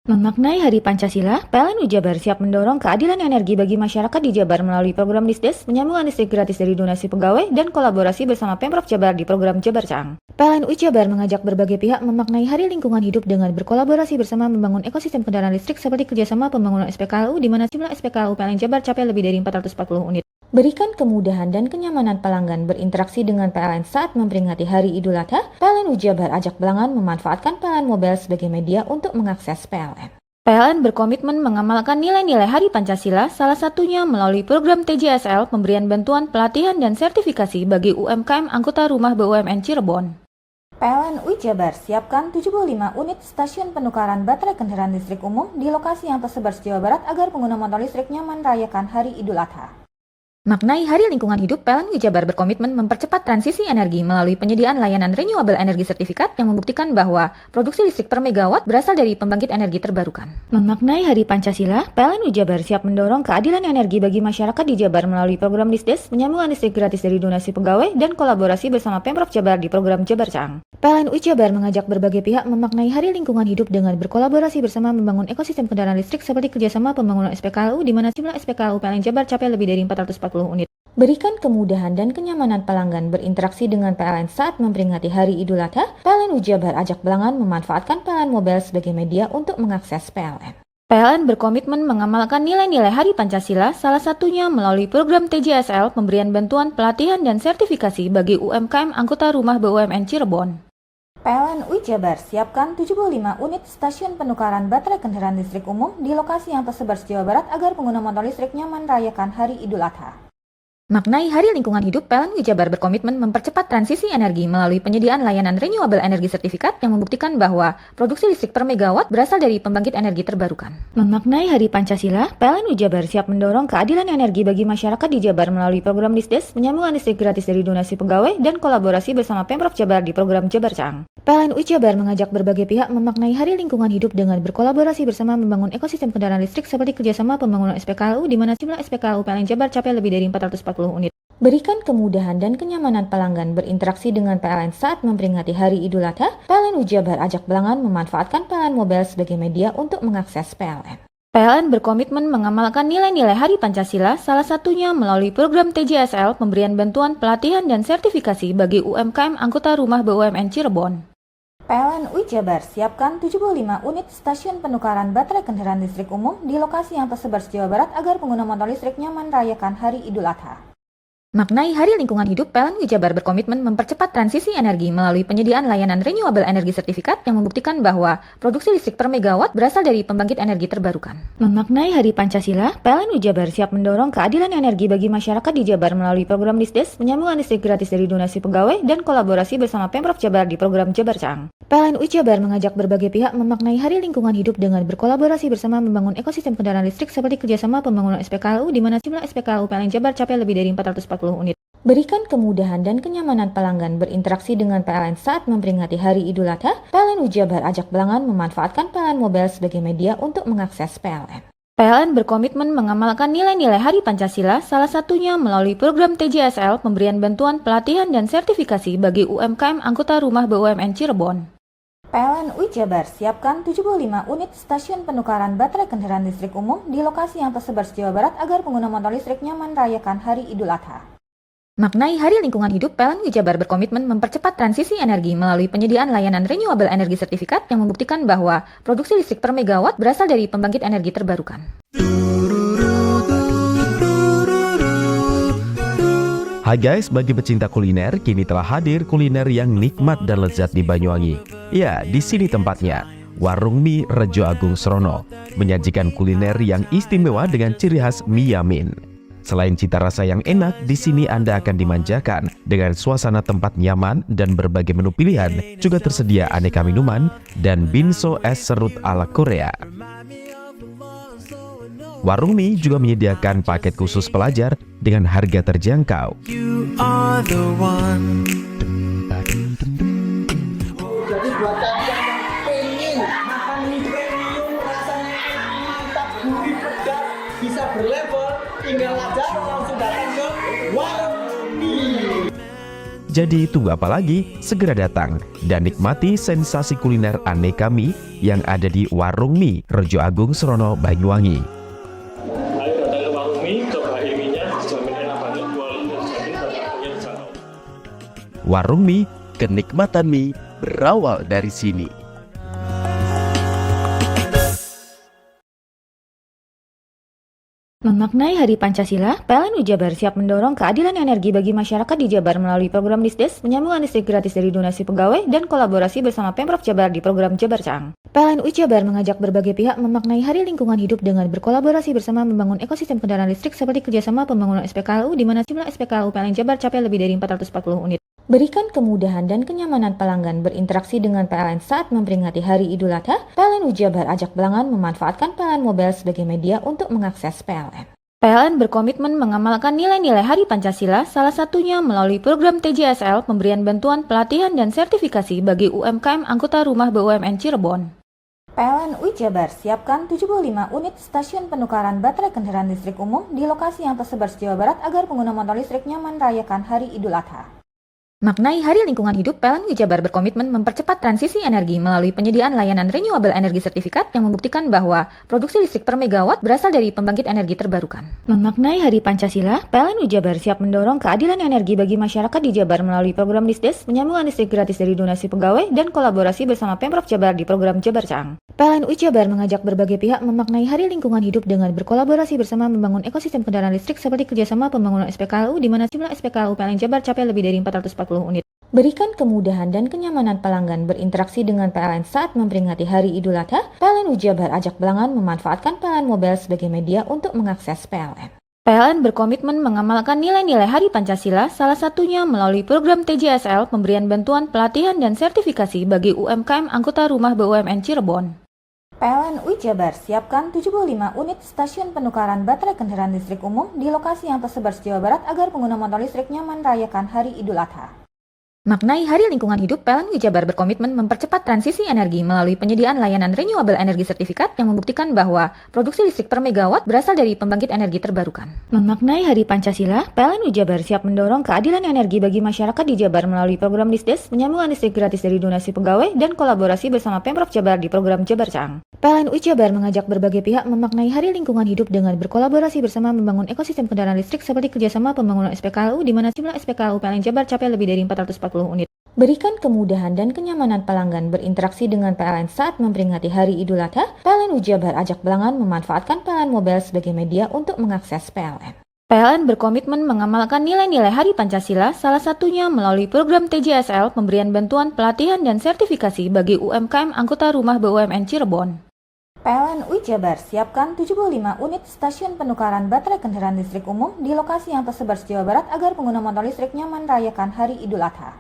Memaknai Hari Pancasila, PLN Jabar siap mendorong keadilan energi bagi masyarakat di Jabar melalui program Disdes, penyambungan listrik gratis dari donasi pegawai, dan kolaborasi bersama Pemprov Jabar di program Jabar Cang. PLN Jabar mengajak berbagai pihak memaknai Hari Lingkungan Hidup dengan berkolaborasi bersama membangun ekosistem kendaraan listrik seperti kerjasama pembangunan SPKLU di mana jumlah SPKLU PLN Jabar capai lebih dari 440 unit. Berikan kemudahan dan kenyamanan pelanggan berinteraksi dengan PLN saat memperingati Hari Idul Adha, PLN Jabar ajak pelanggan memanfaatkan PLN Mobile sebagai media untuk mengakses PLN. PLN berkomitmen mengamalkan nilai-nilai Hari Pancasila, salah satunya melalui program TJSL pemberian bantuan pelatihan dan sertifikasi bagi UMKM anggota rumah BUMN Cirebon. PLN Jabar siapkan 75 unit stasiun penukaran baterai kendaraan listrik umum di lokasi yang tersebar di Jawa Barat agar pengguna motor listrik nyaman merayakan Hari Idul Adha. Maknai Hari Lingkungan Hidup, PLN Jabar berkomitmen mempercepat transisi energi melalui penyediaan layanan renewable energy sertifikat yang membuktikan bahwa produksi listrik per megawatt berasal dari pembangkit energi terbarukan. Memaknai Hari Pancasila, PLN Jabar siap mendorong keadilan energi bagi masyarakat di Jabar melalui program Disdes, penyambungan listrik gratis dari donasi pegawai, dan kolaborasi bersama Pemprov Jabar di program Jabar Cang. PLN Jabar mengajak berbagai pihak memaknai Hari Lingkungan Hidup dengan berkolaborasi bersama membangun ekosistem kendaraan listrik seperti kerjasama pembangunan SPKLU di mana jumlah SPKLU PLN Jabar capai lebih dari 440 unit. Berikan kemudahan dan kenyamanan pelanggan berinteraksi dengan PLN saat memperingati Hari Idul Adha, PLN Jabar ajak pelanggan memanfaatkan PLN Mobile sebagai media untuk mengakses PLN. PLN berkomitmen mengamalkan nilai-nilai Hari Pancasila, salah satunya melalui program TJSL pemberian bantuan pelatihan dan sertifikasi bagi UMKM anggota rumah BUMN Cirebon. PLN Jabar siapkan 75 unit stasiun penukaran baterai kendaraan listrik umum di lokasi yang tersebar di Jawa Barat agar pengguna motor listrik nyaman merayakan Hari Idul Adha. Maknai Hari Lingkungan Hidup, PLN Jabar berkomitmen mempercepat transisi energi melalui penyediaan layanan renewable energy sertifikat yang membuktikan bahwa produksi listrik per megawatt berasal dari pembangkit energi terbarukan. Memaknai Hari Pancasila, PLN Jabar siap mendorong keadilan energi bagi masyarakat di Jabar melalui program Disdes, penyambungan listrik gratis dari donasi pegawai, dan kolaborasi bersama Pemprov Jabar di program Jabar Cang. PLN Jabar mengajak berbagai pihak memaknai Hari Lingkungan Hidup dengan berkolaborasi bersama membangun ekosistem kendaraan listrik seperti kerjasama pembangunan SPKLU di mana jumlah SPKLU PLN Jabar capai lebih dari 440 unit. Berikan kemudahan dan kenyamanan pelanggan berinteraksi dengan PLN saat memperingati Hari Idul Adha, PLN Jabar ajak pelanggan memanfaatkan PLN Mobile sebagai media untuk mengakses PLN. PLN berkomitmen mengamalkan nilai-nilai Hari Pancasila, salah satunya melalui program TJSL pemberian bantuan pelatihan dan sertifikasi bagi UMKM anggota rumah BUMN Cirebon. PLN Jabar siapkan 75 unit stasiun penukaran baterai kendaraan listrik umum di lokasi yang tersebar di Jawa Barat agar pengguna motor listrik nyaman merayakan Hari Idul Adha. Maknai Hari Lingkungan Hidup, PLN Jabar berkomitmen mempercepat transisi energi melalui penyediaan layanan renewable energy sertifikat yang membuktikan bahwa produksi listrik per megawatt berasal dari pembangkit energi terbarukan. Memaknai Hari Pancasila, PLN Jabar siap mendorong keadilan energi bagi masyarakat di Jabar melalui program Disdes, penyambungan listrik gratis dari donasi pegawai, dan kolaborasi bersama Pemprov Jabar di program Jabar Cang. PLN Jabar mengajak berbagai pihak memaknai Hari Lingkungan Hidup dengan berkolaborasi bersama membangun ekosistem kendaraan listrik seperti kerjasama pembangunan SPKLU di mana jumlah SPKLU PLN Jabar capai lebih dari 440 unit. Berikan kemudahan dan kenyamanan pelanggan berinteraksi dengan PLN saat memperingati Hari Idul Adha, PLN Jabar ajak pelanggan memanfaatkan PLN Mobile sebagai media untuk mengakses PLN. PLN berkomitmen mengamalkan nilai-nilai Hari Pancasila, salah satunya melalui program TJSL pemberian bantuan pelatihan dan sertifikasi bagi UMKM anggota rumah BUMN Cirebon. PLN Jabar siapkan 75 unit stasiun penukaran baterai kendaraan listrik umum di lokasi yang tersebar di Jawa Barat agar pengguna motor listrik nyaman merayakan Hari Idul Adha. Maknai Hari Lingkungan Hidup, PLN Jabar berkomitmen mempercepat transisi energi melalui penyediaan layanan renewable energy sertifikat yang membuktikan bahwa produksi listrik per megawatt berasal dari pembangkit energi terbarukan. Hai guys, bagi pecinta kuliner, kini telah hadir kuliner yang nikmat dan lezat di Banyuwangi. Ya, di sini tempatnya. Warung Mie Rejo Agung Srono menyajikan kuliner yang istimewa dengan ciri khas mie yamin. Selain cita rasa yang enak, di sini Anda akan dimanjakan dengan suasana tempat nyaman dan berbagai menu pilihan. Juga tersedia aneka minuman dan binso es serut ala Korea. Warung Mie juga menyediakan paket khusus pelajar dengan harga terjangkau. Jadi buat kalian yang pengen makan mie premium rasanya mantap, gurih, pedas, bisa berlevel, tinggal aja langsung datang ke Warung Mie. Jadi tunggu apa lagi? Segera datang dan nikmati sensasi kuliner aneka mie yang ada di Warung Mie Rejo Agung Serono, Banyuwangi. Ayo datang ke Warung Mie, coba mie-nya, dijamin enak banget, kualitas dijamin dan harganya terjangkau. Warung Mie, kenikmatan mie berawal dari sini. Memaknai Hari Pancasila, PLN Jabar siap mendorong keadilan energi bagi masyarakat di Jabar melalui program Disdes, penyambungan listrik gratis dari donasi pegawai, dan kolaborasi bersama Pemprov Jabar di program Jabar Caang. PLN Jabar mengajak berbagai pihak memaknai Hari Lingkungan Hidup dengan berkolaborasi bersama membangun ekosistem kendaraan listrik seperti kerjasama pembangunan SPKLU di mana jumlah SPKLU PLN Jabar capai lebih dari 440 unit. Berikan kemudahan dan kenyamanan pelanggan berinteraksi dengan PLN saat memperingati Hari Idul Adha, PLN Jabar ajak pelanggan memanfaatkan PLN Mobile sebagai media untuk mengakses PLN. PLN berkomitmen mengamalkan nilai-nilai Hari Pancasila, salah satunya melalui program TJSL, pemberian bantuan, pelatihan, dan sertifikasi bagi UMKM anggota rumah BUMN Cirebon. PLN Jabar siapkan 75 unit stasiun penukaran baterai kendaraan listrik umum di lokasi yang tersebar se-Jawa Barat agar pengguna motor listrik nyaman merayakan Hari Idul Adha. Maknai Hari Lingkungan Hidup, PLN Jabar berkomitmen mempercepat transisi energi melalui penyediaan layanan renewable energy sertifikat yang membuktikan bahwa produksi listrik per megawatt berasal dari pembangkit energi terbarukan. Memaknai Hari Pancasila, PLN Jabar siap mendorong keadilan energi bagi masyarakat di Jabar melalui program Disdes, penyambungan listrik gratis dari donasi pegawai, dan kolaborasi bersama Pemprov Jabar di program Jabar Caang. PLN Jabar mengajak berbagai pihak memaknai Hari Lingkungan Hidup dengan berkolaborasi bersama membangun ekosistem kendaraan listrik seperti kerjasama pembangunan SPKLU di mana jumlah SPKLU PLN Jabar capai lebih dari 440 unit. Berikan kemudahan dan kenyamanan pelanggan berinteraksi dengan PLN saat memperingati Hari Idul Adha, PLN Jabar ajak pelanggan memanfaatkan PLN Mobile sebagai media untuk mengakses PLN. PLN berkomitmen mengamalkan nilai-nilai Hari Pancasila, salah satunya melalui program TJSL, pemberian bantuan, pelatihan, dan sertifikasi bagi UMKM anggota rumah BUMN Cirebon. PLN Jabar siapkan 75 unit stasiun penukaran baterai kendaraan listrik umum di lokasi yang tersebar se-Jawa Barat agar pengguna motor listrik nyaman merayakan Hari Idul Adha. Maknai Hari Lingkungan Hidup, PLN Jabar berkomitmen mempercepat transisi energi melalui penyediaan layanan renewable energy sertifikat yang membuktikan bahwa produksi listrik per megawatt berasal dari pembangkit energi terbarukan. Memaknai Hari Pancasila, PLN Jabar siap mendorong keadilan energi bagi masyarakat di Jabar melalui program Disdes, penyambungan listrik gratis dari donasi pegawai, dan kolaborasi bersama Pemprov Jabar di program Jabar Caang. PLN Jabar mengajak berbagai pihak memaknai Hari Lingkungan Hidup dengan berkolaborasi bersama membangun ekosistem kendaraan listrik seperti kerjasama pembangunan SPKLU di mana jumlah SPKLU PLN Jabar capai lebih dari 440 unit. Berikan kemudahan dan kenyamanan pelanggan berinteraksi dengan PLN saat memperingati Hari Idul Adha, PLN Jabar ajak pelanggan memanfaatkan PLN Mobile sebagai media untuk mengakses PLN. PLN berkomitmen mengamalkan nilai-nilai Hari Pancasila, salah satunya melalui program TJSL, pemberian bantuan, pelatihan, dan sertifikasi bagi UMKM anggota rumah BUMN Cirebon. PLN Jabar siapkan 75 unit stasiun penukaran baterai kendaraan listrik umum di lokasi yang tersebar se-Jawa Barat agar pengguna motor listrik nyaman merayakan Hari Idul Adha.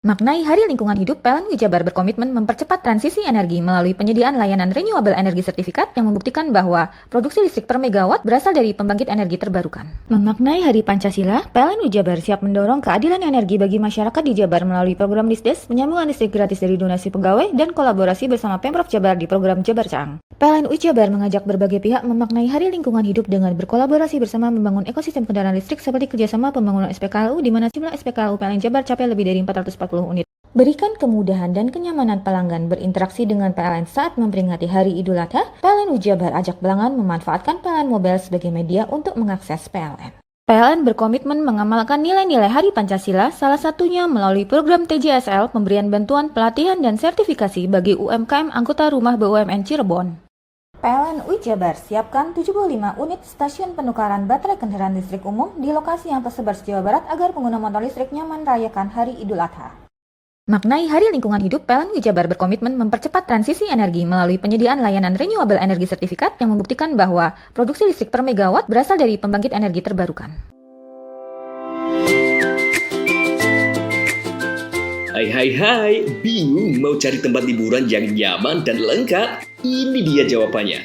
Maknai Hari Lingkungan Hidup, PLN Jabar berkomitmen mempercepat transisi energi melalui penyediaan layanan renewable energy sertifikat yang membuktikan bahwa produksi listrik per megawatt berasal dari pembangkit energi terbarukan. Memaknai Hari Pancasila, PLN Jabar siap mendorong keadilan energi bagi masyarakat di Jabar melalui program Disdes, penyambungan listrik gratis dari donasi pegawai, dan kolaborasi bersama Pemprov Jabar di program Jabar Caang. PLN Jabar mengajak berbagai pihak memaknai Hari Lingkungan Hidup dengan berkolaborasi bersama membangun ekosistem kendaraan listrik seperti kerjasama pembangunan SPKLU di mana jumlah SPKLU PLN Jabar capai lebih dari 440 unit. Berikan kemudahan dan kenyamanan pelanggan berinteraksi dengan PLN saat memperingati Hari Idul Adha, PLN Jabar ajak pelanggan memanfaatkan PLN Mobile sebagai media untuk mengakses PLN. PLN berkomitmen mengamalkan nilai-nilai Hari Pancasila, salah satunya melalui program TJSL, pemberian bantuan, pelatihan, dan sertifikasi bagi UMKM anggota rumah BUMN Cirebon. PLN Jabar siapkan 75 unit stasiun penukaran baterai kendaraan listrik umum di lokasi yang tersebar se-Jawa Barat agar pengguna motor listrik nyaman merayakan Hari Idul Adha. Maknai Hari Lingkungan Hidup, PLN Jabar berkomitmen mempercepat transisi energi melalui penyediaan layanan renewable energy sertifikat yang membuktikan bahwa produksi listrik per megawatt berasal dari pembangkit energi terbarukan. Hai, bingung mau cari tempat liburan yang nyaman dan lengkap? Ini dia jawabannya.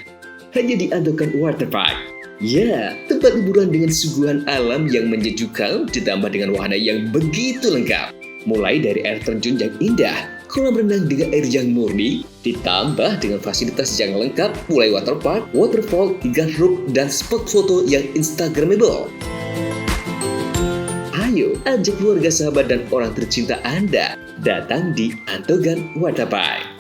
Hanya di Andokan Waterpark. Ya, tempat liburan dengan suguhan alam yang menyejukkan ditambah dengan wahana yang begitu lengkap. Mulai dari air terjun yang indah, kolam renang dengan air yang murni, ditambah dengan fasilitas yang lengkap mulai waterpark, waterfall, hingga roof dan spot foto yang instagramable. Ayo ajak keluarga, sahabat, dan orang tercinta Anda datang di Antogan Waterpark.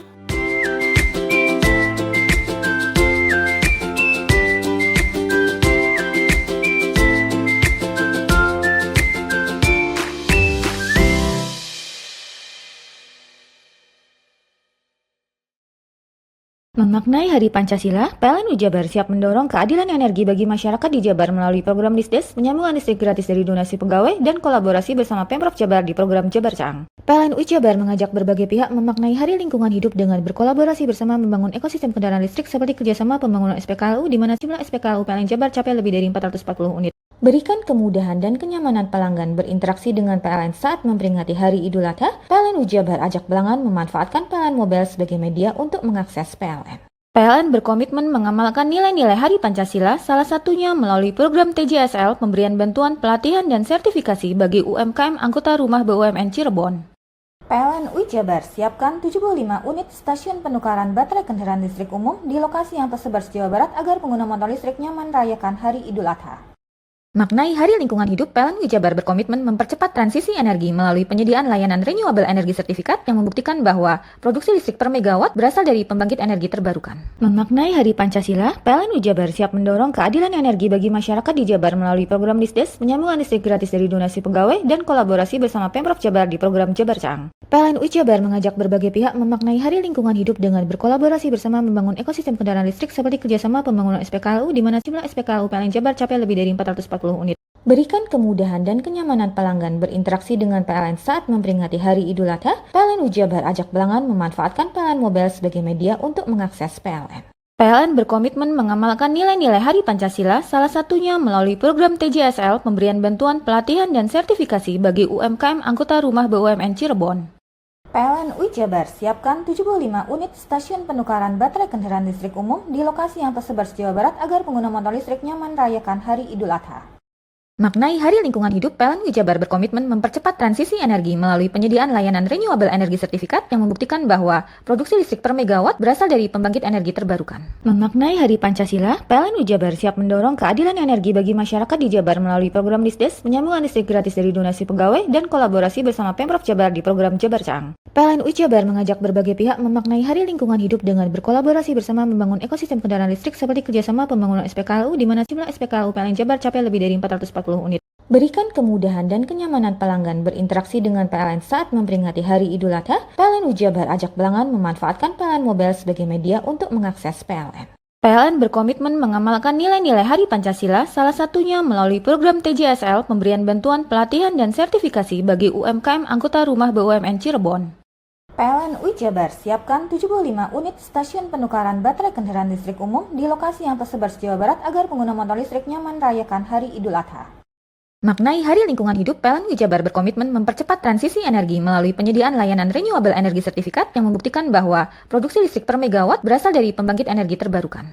Memaknai Hari Pancasila, PLN Jabar siap mendorong keadilan energi bagi masyarakat di Jabar melalui program Disdes, penyambungan listrik gratis dari donasi pegawai, dan kolaborasi bersama Pemprov Jabar di program Jabar Cang. PLN Jabar mengajak berbagai pihak memaknai Hari Lingkungan Hidup dengan berkolaborasi bersama membangun ekosistem kendaraan listrik seperti kerjasama pembangunan SPKLU di mana jumlah SPKLU PLN Jabar capai lebih dari 440 unit. Berikan kemudahan dan kenyamanan pelanggan berinteraksi dengan PLN saat memperingati Hari Idul Adha, PLN Jabar ajak pelanggan memanfaatkan PLN Mobile sebagai media untuk mengakses PLN. PLN berkomitmen mengamalkan nilai-nilai Hari Pancasila, salah satunya melalui program TJSL, pemberian bantuan pelatihan dan sertifikasi bagi UMKM anggota rumah BUMN Cirebon. PLN Jabar siapkan 75 unit stasiun penukaran baterai kendaraan listrik umum di lokasi yang tersebar di Jawa Barat agar pengguna motor listrik nyaman merayakan Hari Idul Adha. Maknai Hari Lingkungan Hidup, PLN Jabar berkomitmen mempercepat transisi energi melalui penyediaan layanan renewable energy sertifikat yang membuktikan bahwa produksi listrik per megawatt berasal dari pembangkit energi terbarukan. Memaknai Hari Pancasila, PLN Jabar siap mendorong keadilan energi bagi masyarakat di Jabar melalui program Disdes, penyambungan listrik gratis dari donasi pegawai, dan kolaborasi bersama Pemprov Jabar di program Jabar Cang. PLN Jabar mengajak berbagai pihak memaknai Hari Lingkungan Hidup dengan berkolaborasi bersama membangun ekosistem kendaraan listrik seperti kerjasama pembangunan SPKLU di mana jumlah SPKLU PLN Jabar capai lebih dari 440 unit. Berikan kemudahan dan kenyamanan pelanggan berinteraksi dengan PLN saat memperingati Hari Idul Adha, PLN Jabar ajak pelanggan memanfaatkan PLN Mobile sebagai media untuk mengakses PLN. PLN berkomitmen mengamalkan nilai-nilai Hari Pancasila, salah satunya melalui program TJSL, pemberian bantuan pelatihan dan sertifikasi bagi UMKM anggota rumah BUMN Cirebon. PLN Jabar siapkan 75 unit stasiun penukaran baterai kendaraan listrik umum di lokasi yang tersebar di Jawa Barat agar pengguna motor listrik nyaman merayakan Hari Idul Adha. Maknai Hari Lingkungan Hidup, PLN Jabar berkomitmen mempercepat transisi energi melalui penyediaan layanan renewable energy sertifikat yang membuktikan bahwa produksi listrik per megawatt berasal dari pembangkit energi terbarukan. Memaknai Hari Pancasila, PLN Jabar siap mendorong keadilan energi bagi masyarakat di Jabar melalui program Disdes, penyambungan listrik gratis dari donasi pegawai, dan kolaborasi bersama Pemprov Jabar di program Jabar Cang. PLN Jabar mengajak berbagai pihak memaknai Hari Lingkungan Hidup dengan berkolaborasi bersama membangun ekosistem kendaraan listrik seperti kerjasama pembangunan SPKLU di mana jumlah SPKLU PLN Jabar capai lebih dari 440 unit. Berikan kemudahan dan kenyamanan pelanggan berinteraksi dengan PLN saat memperingati Hari Idul Adha, PLN Jabar ajak pelanggan memanfaatkan PLN Mobile sebagai media untuk mengakses PLN. PLN berkomitmen mengamalkan nilai-nilai Hari Pancasila, salah satunya melalui program TJSL, pemberian bantuan pelatihan dan sertifikasi bagi UMKM anggota rumah BUMN Cirebon. PLN Jabar siapkan 75 unit stasiun penukaran baterai kendaraan listrik umum di lokasi yang tersebar di Jawa Barat agar pengguna motor listrik nyaman merayakan Hari Idul Adha. Maknai Hari Lingkungan Hidup, PLN Jabar berkomitmen mempercepat transisi energi melalui penyediaan layanan renewable energy sertifikat yang membuktikan bahwa produksi listrik per megawatt berasal dari pembangkit energi terbarukan.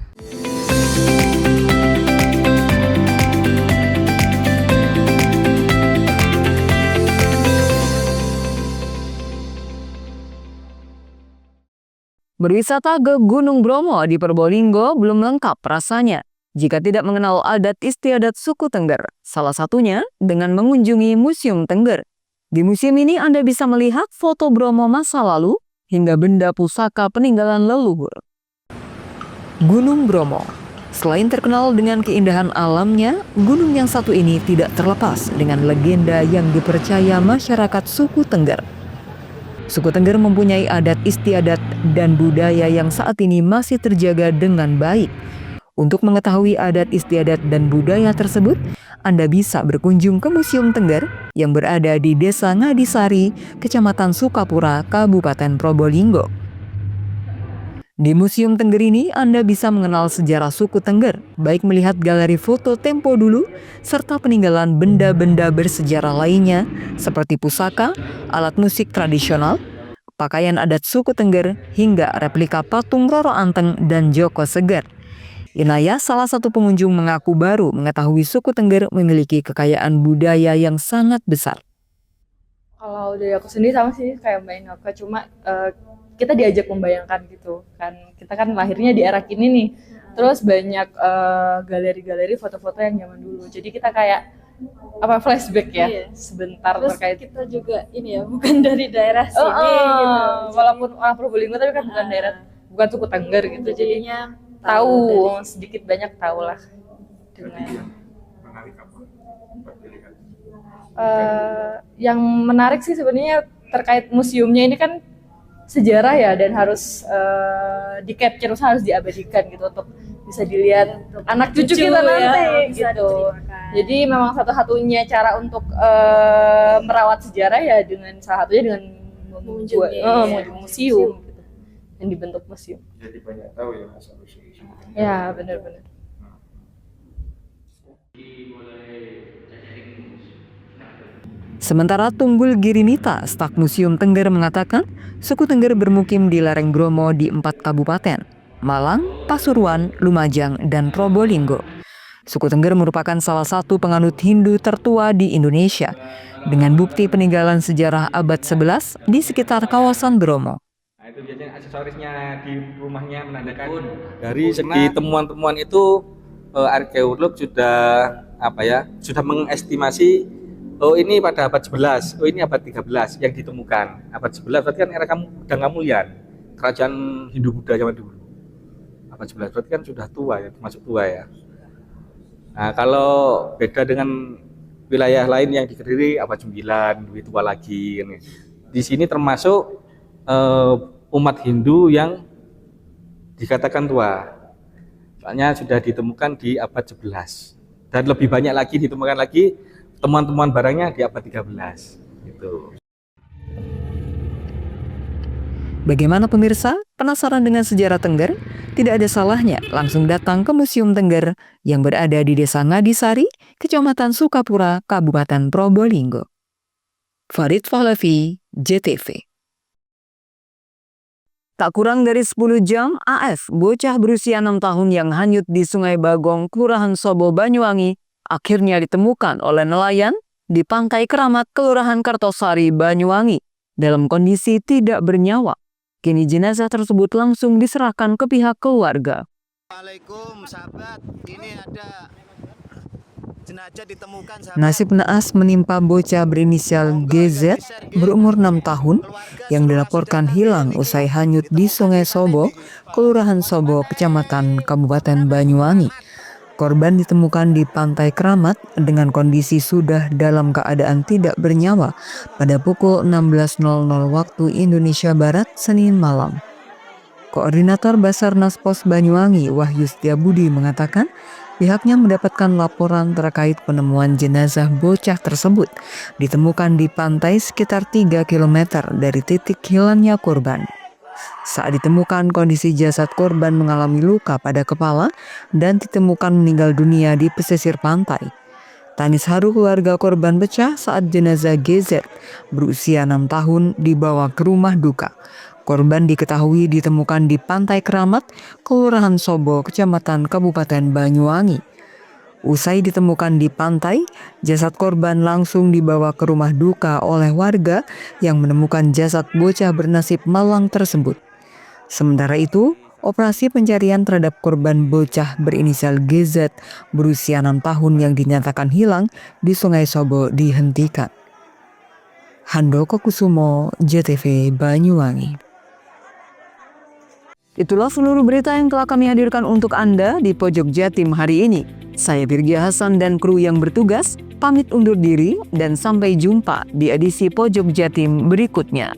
Berwisata ke Gunung Bromo di Probolinggo belum lengkap rasanya jika tidak mengenal adat istiadat suku Tengger, salah satunya dengan mengunjungi Museum Tengger. Di museum ini Anda bisa melihat foto Bromo masa lalu hingga benda pusaka peninggalan leluhur. Gunung Bromo. Selain terkenal dengan keindahan alamnya, gunung yang satu ini tidak terlepas dengan legenda yang dipercaya masyarakat suku Tengger. Suku Tengger mempunyai adat istiadat dan budaya yang saat ini masih terjaga dengan baik. Untuk mengetahui adat istiadat dan budaya tersebut, Anda bisa berkunjung ke Museum Tengger yang berada di Desa Ngadisari, Kecamatan Sukapura, Kabupaten Probolinggo. Di Museum Tengger ini, Anda bisa mengenal sejarah suku Tengger, baik melihat galeri foto tempo dulu, serta peninggalan benda-benda bersejarah lainnya, seperti pusaka, alat musik tradisional, pakaian adat suku Tengger, hingga replika patung Roro Anteng dan Joko Seger. Inaya, salah satu pengunjung, mengaku baru mengetahui suku Tengger memiliki kekayaan budaya yang sangat besar. Kalau dari aku sendiri sama sih kayak Mbak Inoka, cuma kita diajak membayangkan gitu kan. Kita kan lahirnya di era kini nih, terus banyak galeri-galeri foto-foto yang zaman dulu. Jadi kita kayak flashback ya Iya. sebentar Terus terkait. kita juga ini ya, bukan dari daerah sini gitu. Walaupun orang Probolinggo tapi kan bukan daerah, bukan suku Tengger gitu. Jadinya Tahu dari- sedikit banyak tahu lah dengan yang menarik sih sebenarnya terkait museumnya ini kan sejarah ya, dan harus di capture, harus diabadikan gitu untuk bisa dilihat anak cucu Cucu kita ya, nanti bisa gitu. Jadi memang satu-satunya cara untuk merawat sejarah ya dengan salah satunya dengan Mengunjungi, mengunjungi museum gitu, yang dibentuk museum. Jadi banyak tahu ya asal usul. Ya benar-benar. Sementara Tunggul Girinita, staf Museum Tengger mengatakan, suku Tengger bermukim di lereng Bromo di 4 kabupaten, Malang, Pasuruan, Lumajang, dan Probolinggo. Suku Tengger merupakan salah satu penganut Hindu tertua di Indonesia, dengan bukti peninggalan sejarah abad 11 di sekitar kawasan Bromo. Nah, itu biasanya aksesorisnya di rumahnya menandakan dari segi temuan-temuan itu arkeolog sudah sudah mengestimasi, oh ini pada abad 11, oh ini abad 13 yang ditemukan. Abad 11 berarti kan era Pedang Kamulyan, kerajaan Hindu Buddha zaman dulu. Abad 11 berarti kan sudah tua ya, termasuk tua ya. Nah, kalau beda dengan wilayah lain yang di Kediri abad 9, lebih tua lagi. Di sini termasuk umat Hindu yang dikatakan tua. Soalnya sudah ditemukan di abad 11. Dan lebih banyak lagi ditemukan lagi temuan-temuan barangnya di abad 13. Gitu. Bagaimana pemirsa? Penasaran dengan sejarah Tengger? Tidak ada salahnya langsung datang ke Museum Tengger yang berada di Desa Ngadisari, Kecamatan Sukapura, Kabupaten Probolinggo. Farid Pahlavi, JTV. Tak kurang dari 10 jam, AF, bocah berusia 6 tahun yang hanyut di Sungai Bagong, Kelurahan Sobo, Banyuwangi, akhirnya ditemukan oleh nelayan di Pantai Keramat, Kelurahan Kartosari, Banyuwangi, dalam kondisi tidak bernyawa. Kini jenazah tersebut langsung diserahkan ke pihak keluarga. Assalamualaikum sahabat, ini ada jenazah ditemukan sahabat. Nasib naas menimpa bocah berinisial GZ berumur 6 tahun yang dilaporkan hilang usai hanyut di Sungai Sobo, Kelurahan Sobo, Kecamatan Kabupaten Banyuwangi. Korban ditemukan di Pantai Keramat dengan kondisi sudah dalam keadaan tidak bernyawa pada pukul 16.00 waktu Indonesia Barat, Senin malam. Koordinator Basarnas Pos Banyuwangi, Wahyu Setiabudi mengatakan pihaknya mendapatkan laporan terkait penemuan jenazah bocah tersebut ditemukan di pantai sekitar 3 km dari titik hilangnya korban. Saat ditemukan, kondisi jasad korban mengalami luka pada kepala dan ditemukan meninggal dunia di pesisir pantai. Tangis haru keluarga korban pecah saat jenazah GZ berusia 6 tahun dibawa ke rumah duka. Korban diketahui ditemukan di Pantai Keramat, Kelurahan Sobo, Kecamatan Kabupaten Banyuwangi. Usai ditemukan di pantai, jasad korban langsung dibawa ke rumah duka oleh warga yang menemukan jasad bocah bernasib malang tersebut. Sementara itu, operasi pencarian terhadap korban bocah berinisial GZ berusia 6 tahun yang dinyatakan hilang di Sungai Sobo dihentikan. Handoko Kusumo, JTV Banyuwangi. Itulah seluruh berita yang telah kami hadirkan untuk Anda di Pojok Jatim hari ini. Saya Birgia Hasan dan kru yang bertugas pamit undur diri dan sampai jumpa di edisi Pojok Jatim berikutnya.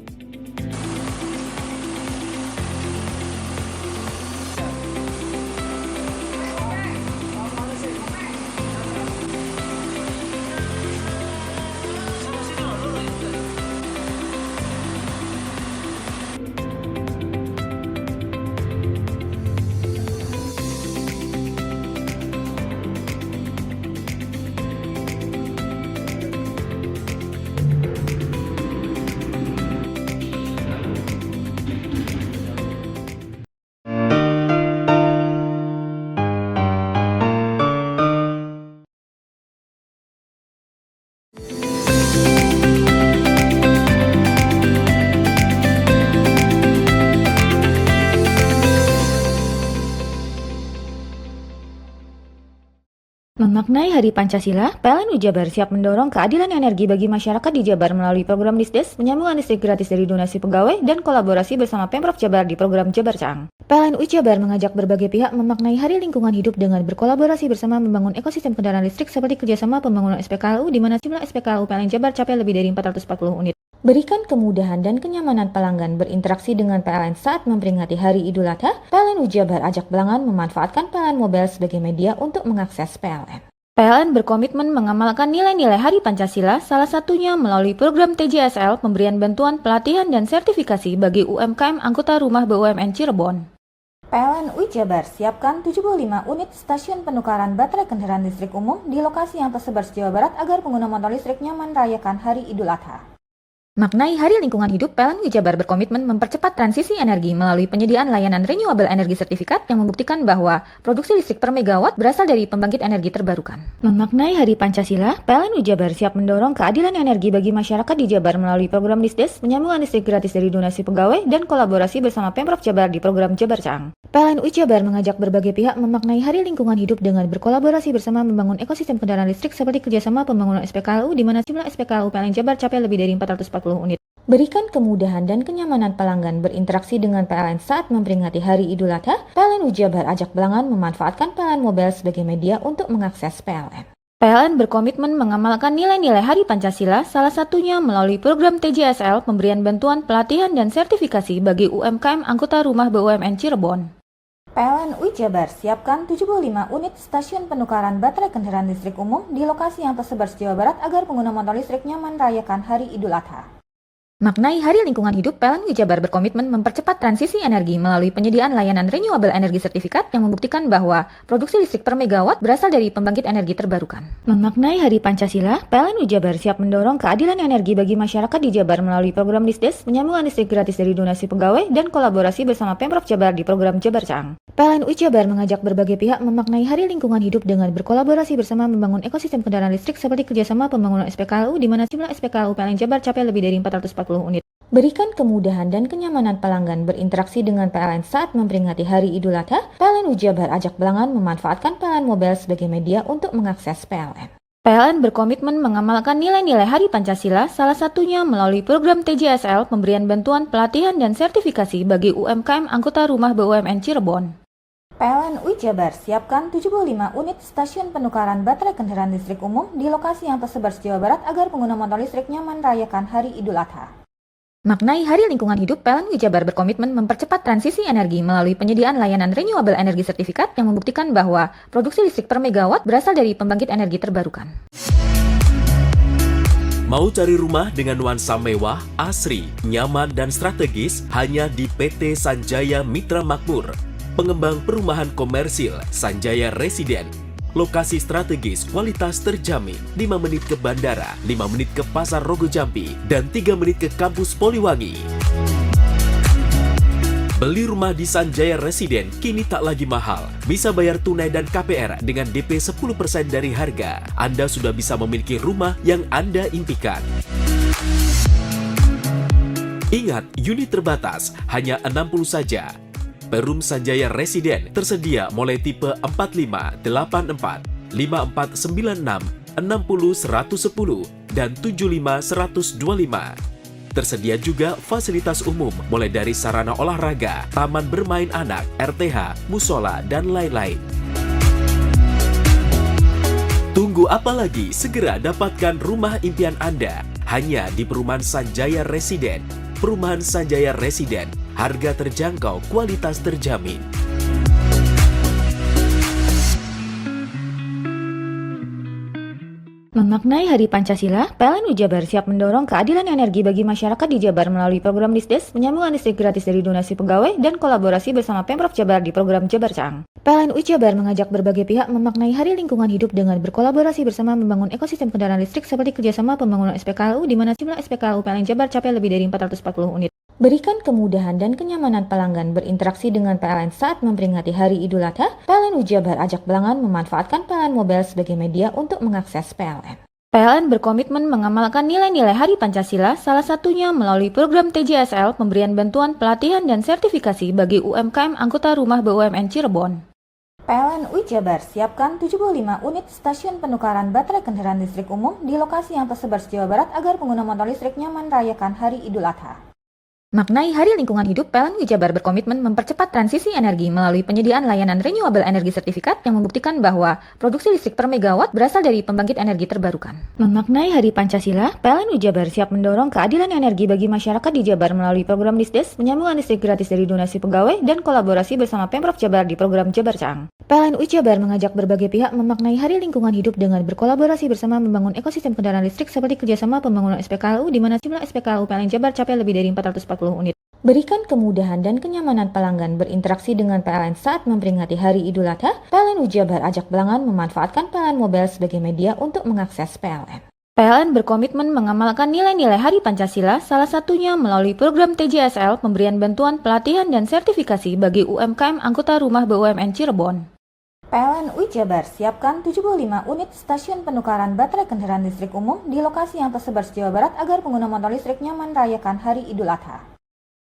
Memaknai Hari Pancasila, PLN Jabar siap mendorong keadilan energi bagi masyarakat di Jabar melalui program Disdes, penyambungan listrik gratis dari donasi pegawai, dan kolaborasi bersama Pemprov Jabar di program Jabar Caang. PLN Jabar mengajak berbagai pihak memaknai Hari Lingkungan Hidup dengan berkolaborasi bersama membangun ekosistem kendaraan listrik seperti kerjasama pembangunan SPKLU di mana jumlah SPKLU PLN Jabar capai lebih dari 440 unit. Berikan kemudahan dan kenyamanan pelanggan berinteraksi dengan PLN saat memperingati Hari Idul Adha, PLN Jabar ajak pelanggan memanfaatkan PLN Mobile sebagai media untuk mengakses PLN. PLN berkomitmen mengamalkan nilai-nilai Hari Pancasila, salah satunya melalui program TJSL, pemberian bantuan, pelatihan, dan sertifikasi bagi UMKM anggota rumah BUMN Cirebon. PLN Jabar siapkan 75 unit stasiun penukaran baterai kendaraan listrik umum di lokasi yang tersebar di Jawa Barat agar pengguna motor listrik nyaman merayakan Hari Idul Adha. Maknai Hari Lingkungan Hidup, PLN Jabar berkomitmen mempercepat transisi energi melalui penyediaan layanan renewable energy sertifikat yang membuktikan bahwa produksi listrik per megawatt berasal dari pembangkit energi terbarukan. Memaknai Hari Pancasila, PLN Jabar siap mendorong keadilan energi bagi masyarakat di Jabar melalui program Disdes, penyambungan listrik gratis dari donasi pegawai, dan kolaborasi bersama Pemprov Jabar di program Jabar Caang. PLN Jabar mengajak berbagai pihak memaknai Hari Lingkungan Hidup dengan berkolaborasi bersama membangun ekosistem kendaraan listrik seperti kerjasama pembangunan SPKLU di mana jumlah SPKLU PLN Jabar capai lebih dari 440 unit. Berikan kemudahan dan kenyamanan pelanggan berinteraksi dengan PLN saat memperingati Hari Idul Adha, PLN Jabar ajak pelanggan memanfaatkan PLN Mobile sebagai media untuk mengakses PLN. PLN berkomitmen mengamalkan nilai-nilai Hari Pancasila, salah satunya melalui program TJSL, pemberian bantuan, pelatihan, dan sertifikasi bagi UMKM anggota rumah BUMN Cirebon. PLN Jabar siapkan 75 unit stasiun penukaran baterai kendaraan listrik umum di lokasi yang tersebar di Jawa Barat agar pengguna motor listrik nyaman merayakan Hari Idul Adha. Maknai Hari Lingkungan Hidup, PLN Jabar berkomitmen mempercepat transisi energi melalui penyediaan layanan renewable energy sertifikat yang membuktikan bahwa produksi listrik per megawatt berasal dari pembangkit energi terbarukan. Memaknai Hari Pancasila, PLN Jabar siap mendorong keadilan energi bagi masyarakat di Jabar melalui program Disdes, penyambungan listrik gratis dari donasi pegawai, dan kolaborasi bersama Pemprov Jabar di program Jabar Caang. PLN Jabar mengajak berbagai pihak memaknai Hari Lingkungan Hidup dengan berkolaborasi bersama membangun ekosistem kendaraan listrik seperti kerjasama pembangunan SPKLU di mana jumlah SPKLU PLN Jabar capai lebih dari 440 unit. Berikan kemudahan dan kenyamanan pelanggan berinteraksi dengan PLN saat memperingati Hari Idul Adha, PLN Jabar ajak pelanggan memanfaatkan PLN Mobile sebagai media untuk mengakses PLN. PLN berkomitmen mengamalkan nilai-nilai Hari Pancasila, salah satunya melalui program TJSL, pemberian bantuan, pelatihan, dan sertifikasi bagi UMKM anggota rumah BUMN Cirebon. PLN Jabar siapkan 75 unit stasiun penukaran baterai kendaraan listrik umum di lokasi yang tersebar di Jawa Barat agar pengguna motor listrik nyaman merayakan Hari Idul Adha. Maknai Hari Lingkungan Hidup, PLN Jabar berkomitmen mempercepat transisi energi melalui penyediaan layanan renewable energy sertifikat yang membuktikan bahwa produksi listrik per megawatt berasal dari pembangkit energi terbarukan. Mau cari rumah dengan nuansa mewah, asri, nyaman, dan strategis hanya di PT Sanjaya Mitra Makmur. Pengembang perumahan komersil Sanjaya Residen. Lokasi strategis, kualitas terjamin. 5 menit ke bandara, 5 menit ke Pasar Rogo Jambi, dan 3 menit ke kampus Poliwangi. Beli rumah di Sanjaya Residen kini tak lagi mahal. Bisa bayar tunai dan KPR dengan DP 10% dari harga. Anda sudah bisa memiliki rumah yang Anda impikan. Ingat, unit terbatas, hanya 60 saja. Perum Sanjaya Residen tersedia mulai tipe 45, 84, 5496, 60 110, dan 75 125. Tersedia juga fasilitas umum mulai dari sarana olahraga, taman bermain anak, RTH, musola, dan lain-lain. Tunggu apa lagi? Segera dapatkan rumah impian Anda hanya di Perumahan Sanjaya Residen. Perumahan Sanjaya Residen, harga terjangkau, kualitas terjamin. Memaknai Hari Pancasila, PLN Jabar siap mendorong keadilan energi bagi masyarakat di Jabar melalui program Disdes, penyambungan listrik gratis dari donasi pegawai, dan kolaborasi bersama Pemprov Jabar di program Jabar Caang. PLN Jabar mengajak berbagai pihak memaknai Hari Lingkungan Hidup dengan berkolaborasi bersama membangun ekosistem kendaraan listrik seperti kerjasama pembangunan SPKLU di mana jumlah SPKLU PLN Jabar capai lebih dari 440 unit. Berikan kemudahan dan kenyamanan pelanggan berinteraksi dengan PLN saat memperingati Hari Idul Adha, PLN Jabar ajak pelanggan memanfaatkan PLN Mobile sebagai media untuk mengakses PLN. PLN berkomitmen mengamalkan nilai-nilai Hari Pancasila, salah satunya melalui program TJSL, pemberian bantuan, pelatihan, dan sertifikasi bagi UMKM anggota rumah BUMN Cirebon. PLN UI Jabar siapkan 75 unit stasiun penukaran baterai kendaraan listrik umum di lokasi yang tersebar se-Jawa Barat agar pengguna motor listrik nyaman merayakan Hari Idul Adha. Maknai Hari Lingkungan Hidup, PLN UI Jabar berkomitmen mempercepat transisi energi melalui penyediaan layanan renewable energy certificate yang membuktikan bahwa produksi listrik per megawatt berasal dari pembangkit energi terbarukan. Memaknai Hari Pancasila, PLN UI Jabar siap mendorong keadilan energi bagi masyarakat di Jabar melalui program Disdes, penyambungan listrik gratis dari donasi pegawai, dan kolaborasi bersama Pemprov Jabar di program Jabar Caang. PLN UI Jabar mengajak berbagai pihak memaknai Hari Lingkungan Hidup dengan berkolaborasi bersama membangun ekosistem kendaraan listrik seperti kerjasama pembangunan SPKLU di mana jumlah SPKLU PLN Jabar capai lebih dari 440 unit. Berikan kemudahan dan kenyamanan pelanggan berinteraksi dengan PLN saat memperingati Hari Idul Adha. PLN UI Jabar ajak pelanggan memanfaatkan PLN Mobile sebagai media untuk mengakses PLN. PLN berkomitmen mengamalkan nilai-nilai Hari Pancasila, salah satunya melalui program TJSL, pemberian bantuan pelatihan dan sertifikasi bagi UMKM anggota rumah BUMN Cirebon. PLN UI Jabar siapkan 75 unit stasiun penukaran baterai kendaraan listrik umum di lokasi yang tersebar se-Jawa Barat agar pengguna motor listrik nyaman merayakan Hari Idul Adha.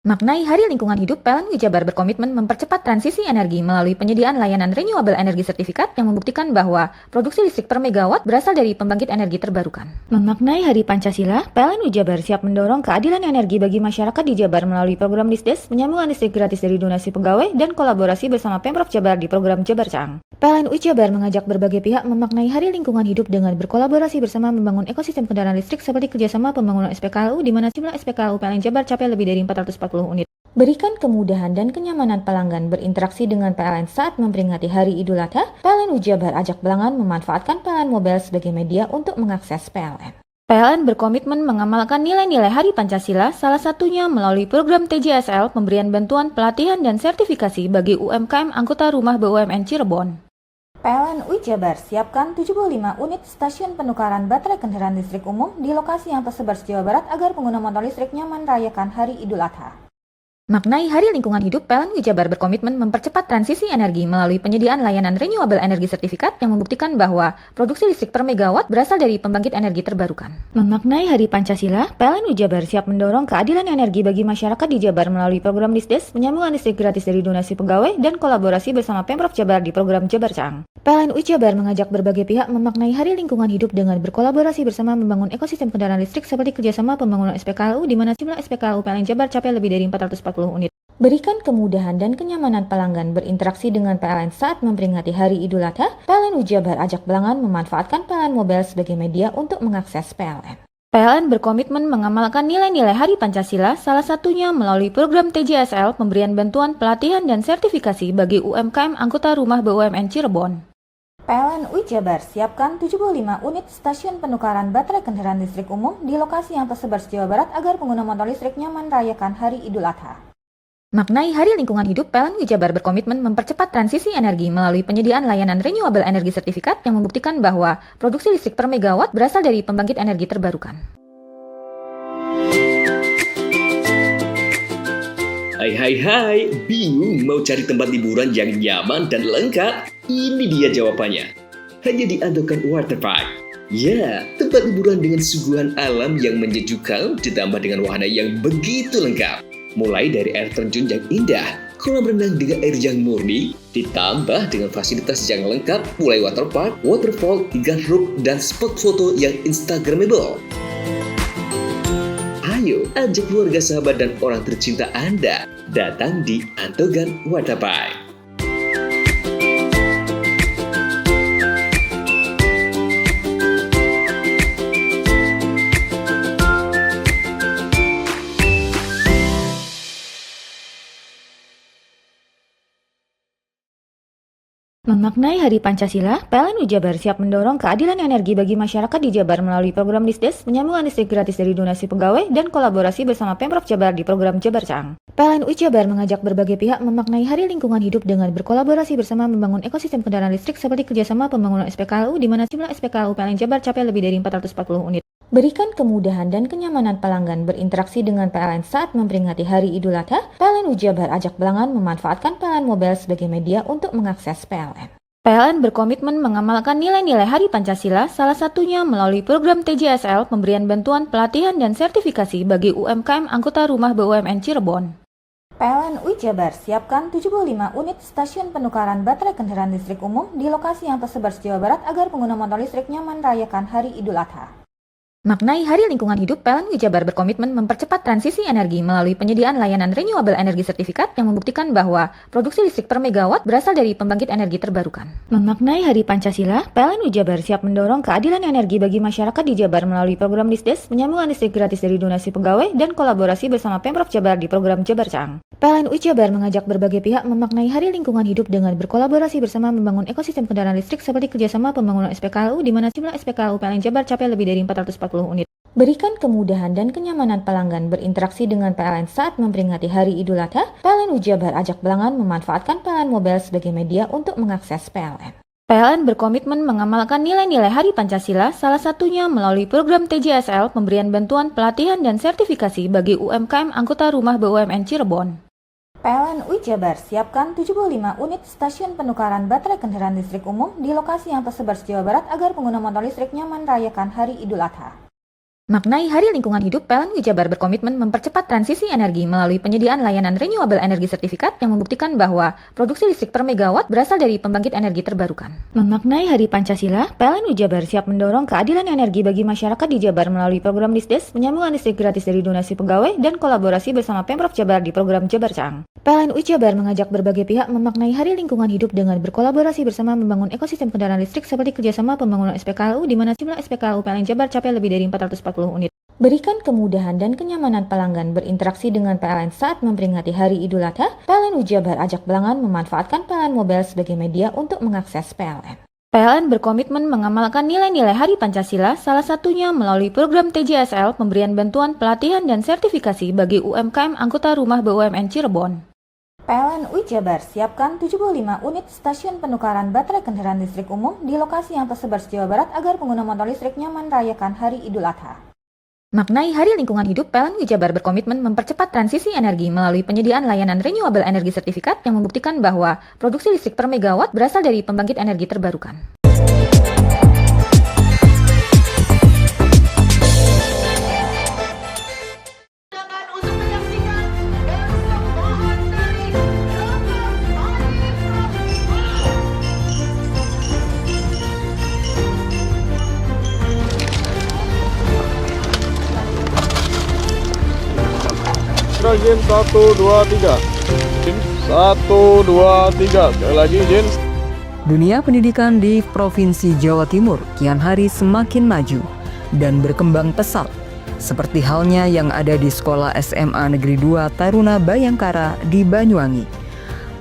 Maknai Hari Lingkungan Hidup, PLN UI Jabar berkomitmen mempercepat transisi energi melalui penyediaan layanan renewable energy certificate yang membuktikan bahwa produksi listrik per megawatt berasal dari pembangkit energi terbarukan. Memaknai Hari Pancasila, PLN UI Jabar siap mendorong keadilan energi bagi masyarakat di Jabar melalui program Disdes, penyambungan listrik gratis dari donasi pegawai, dan kolaborasi bersama Pemprov Jabar di program Jabar Caang. PLN UI Jabar mengajak berbagai pihak memaknai Hari Lingkungan Hidup dengan berkolaborasi bersama membangun ekosistem kendaraan listrik seperti kerjasama pembangunan SPKLU di mana jumlah SPKLU PLN Jabar capai lebih dari 440 unit. Berikan kemudahan dan kenyamanan pelanggan berinteraksi dengan PLN saat memperingati Hari Idul Adha. PLN UI Jabar ajak pelanggan memanfaatkan PLN Mobile sebagai media untuk mengakses PLN. PLN berkomitmen mengamalkan nilai-nilai Hari Pancasila, salah satunya melalui program TJSL, pemberian bantuan pelatihan dan sertifikasi bagi UMKM anggota rumah BUMN Cirebon. PLN UI Jabar siapkan 75 unit stasiun penukaran baterai kendaraan listrik umum di lokasi yang tersebar se-Jawa Barat agar pengguna motor listrik nyaman merayakan Hari Idul Adha. Maknai Hari Lingkungan Hidup, PLN UI Jabar berkomitmen mempercepat transisi energi melalui penyediaan layanan renewable energy certificate yang membuktikan bahwa produksi listrik per megawatt berasal dari pembangkit energi terbarukan. Memaknai Hari Pancasila, PLN UI Jabar siap mendorong keadilan energi bagi masyarakat di Jabar melalui program Disdes, penyambungan listrik gratis dari donasi pegawai, dan kolaborasi bersama Pemprov Jabar di program Jabar Caang. PLN UI Jabar mengajak berbagai pihak memaknai Hari Lingkungan Hidup dengan berkolaborasi bersama membangun ekosistem kendaraan listrik seperti kerjasama pembangunan SPKLU di mana jumlah SPKLU PLN Jabar capai lebih dari 440 unit. Berikan kemudahan dan kenyamanan pelanggan berinteraksi dengan PLN saat memperingati Hari Idul Adha. PLN UI Jabar ajak pelanggan memanfaatkan PLN Mobile sebagai media untuk mengakses PLN. PLN berkomitmen mengamalkan nilai-nilai Hari Pancasila, salah satunya melalui program TJSL, pemberian bantuan pelatihan dan sertifikasi bagi UMKM anggota rumah BUMN Cirebon. PLN UI Jabar siapkan 75 unit stasiun penukaran baterai kendaraan listrik umum di lokasi yang tersebar se-Jawa Barat agar pengguna motor listrik nyaman merayakan Hari Idul Adha. Maknai Hari Lingkungan Hidup, PLN UI Jabar berkomitmen mempercepat transisi energi melalui penyediaan layanan renewable energy certificate yang membuktikan bahwa produksi listrik per megawatt berasal dari pembangkit energi terbarukan. Hai, bingung mau cari tempat liburan yang nyaman dan lengkap? Ini dia jawabannya. Hanya di Andokan Waterpark. Ya, tempat liburan dengan suguhan alam yang menyejukkan ditambah dengan wahana yang begitu lengkap. Mulai dari air terjun yang indah, kolam renang dengan air yang murni, ditambah dengan fasilitas yang lengkap mulai waterpark, waterfall, hingga roof dan spot foto yang instagramable. Ayo, ajak keluarga, sahabat, dan orang tercinta Anda datang di Andokan Waterpark. Memaknai Hari Pancasila, PLN UI Jabar siap mendorong keadilan energi bagi masyarakat di Jabar melalui program Disdes, penyambungan listrik gratis dari donasi pegawai, dan kolaborasi bersama Pemprov Jabar di program Jabar Caang. PLN UI Jabar mengajak berbagai pihak memaknai Hari Lingkungan Hidup dengan berkolaborasi bersama membangun ekosistem kendaraan listrik seperti kerjasama pembangunan SPKLU di mana jumlah SPKLU PLN Jabar capai lebih dari 440 unit. Berikan kemudahan dan kenyamanan pelanggan berinteraksi dengan PLN saat memperingati Hari Idul Adha. PLN UI Jabar ajak pelanggan memanfaatkan PLN Mobile sebagai media untuk mengakses PLN. PLN berkomitmen mengamalkan nilai-nilai Hari Pancasila, salah satunya melalui program TJSL, pemberian bantuan pelatihan dan sertifikasi bagi UMKM anggota rumah BUMN Cirebon. PLN UI Jabar siapkan 75 unit stasiun penukaran baterai kendaraan listrik umum di lokasi yang tersebar se-Jawa Barat agar pengguna motor listrik nyaman merayakan Hari Idul Adha. Maknai Hari Lingkungan Hidup, PLN UI Jabar berkomitmen mempercepat transisi energi melalui penyediaan layanan renewable energy sertifikat yang membuktikan bahwa produksi listrik per megawatt berasal dari pembangkit energi terbarukan. Memaknai Hari Pancasila, PLN UI Jabar siap mendorong keadilan energi bagi masyarakat di Jabar melalui program Disdes, penyambungan listrik gratis dari donasi pegawai, dan kolaborasi bersama Pemprov Jabar di program Jabar Caang. PLN UI Jabar mengajak berbagai pihak memaknai Hari Lingkungan Hidup dengan berkolaborasi bersama membangun ekosistem kendaraan listrik seperti kerjasama pembangunan SPKLU di mana jumlah SPKLU PLN Jabar capai lebih dari 440 unit. Berikan kemudahan dan kenyamanan pelanggan berinteraksi dengan PLN saat memperingati Hari Idul Adha, PLN UI Jabar ajak pelanggan memanfaatkan PLN Mobile sebagai media untuk mengakses PLN. PLN berkomitmen mengamalkan nilai-nilai Hari Pancasila, salah satunya melalui program TJSL, pemberian bantuan, pelatihan, dan sertifikasi bagi UMKM anggota Rumah BUMN Cirebon. PLN UI Jabar siapkan 75 unit stasiun penukaran baterai kendaraan listrik umum di lokasi yang tersebar se-Jawa Barat agar pengguna motor listrik nyaman merayakan Hari Idul Adha. Maknai Hari Lingkungan Hidup, PLN UI Jabar berkomitmen mempercepat transisi energi melalui penyediaan layanan renewable energy sertifikat yang membuktikan bahwa produksi listrik per megawatt berasal dari pembangkit energi terbarukan. Memaknai Hari Pancasila, PLN UI Jabar siap mendorong keadilan energi bagi masyarakat di Jabar melalui program Disdes, penyambungan listrik gratis dari donasi pegawai, dan kolaborasi bersama Pemprov Jabar di program Jabar Caang. PLN UI Jabar mengajak berbagai pihak memaknai Hari Lingkungan Hidup dengan berkolaborasi bersama membangun ekosistem kendaraan listrik seperti kerjasama pembangunan SPKLU di mana jumlah SPKLU PLN Jabar capai lebih dari 440 unit. Berikan kemudahan dan kenyamanan pelanggan berinteraksi dengan PLN saat memperingati Hari Idul Adha, PLN UI Jabar ajak pelanggan memanfaatkan PLN Mobile sebagai media untuk mengakses PLN. PLN berkomitmen mengamalkan nilai-nilai Hari Pancasila, salah satunya melalui program TJSL, pemberian bantuan, pelatihan, dan sertifikasi bagi UMKM anggota Rumah BUMN Cirebon. PLN UI Jabar siapkan 75 unit stasiun penukaran baterai kendaraan listrik umum di lokasi yang tersebar se-Jawa Barat agar pengguna motor listrik nyaman merayakan Hari Idul Adha. Maknai Hari Lingkungan Hidup, PLN UI Jabar berkomitmen mempercepat transisi energi melalui penyediaan layanan renewable energy sertifikat yang membuktikan bahwa produksi listrik per megawatt berasal dari pembangkit energi terbarukan. Jin 1, 2, 3. Jin 1, 2, 3. Sekali lagi Jin. Dunia pendidikan di Provinsi Jawa Timur kian hari semakin maju dan berkembang pesat, seperti halnya yang ada di Sekolah SMA Negeri 2 Taruna Bayangkara di Banyuwangi.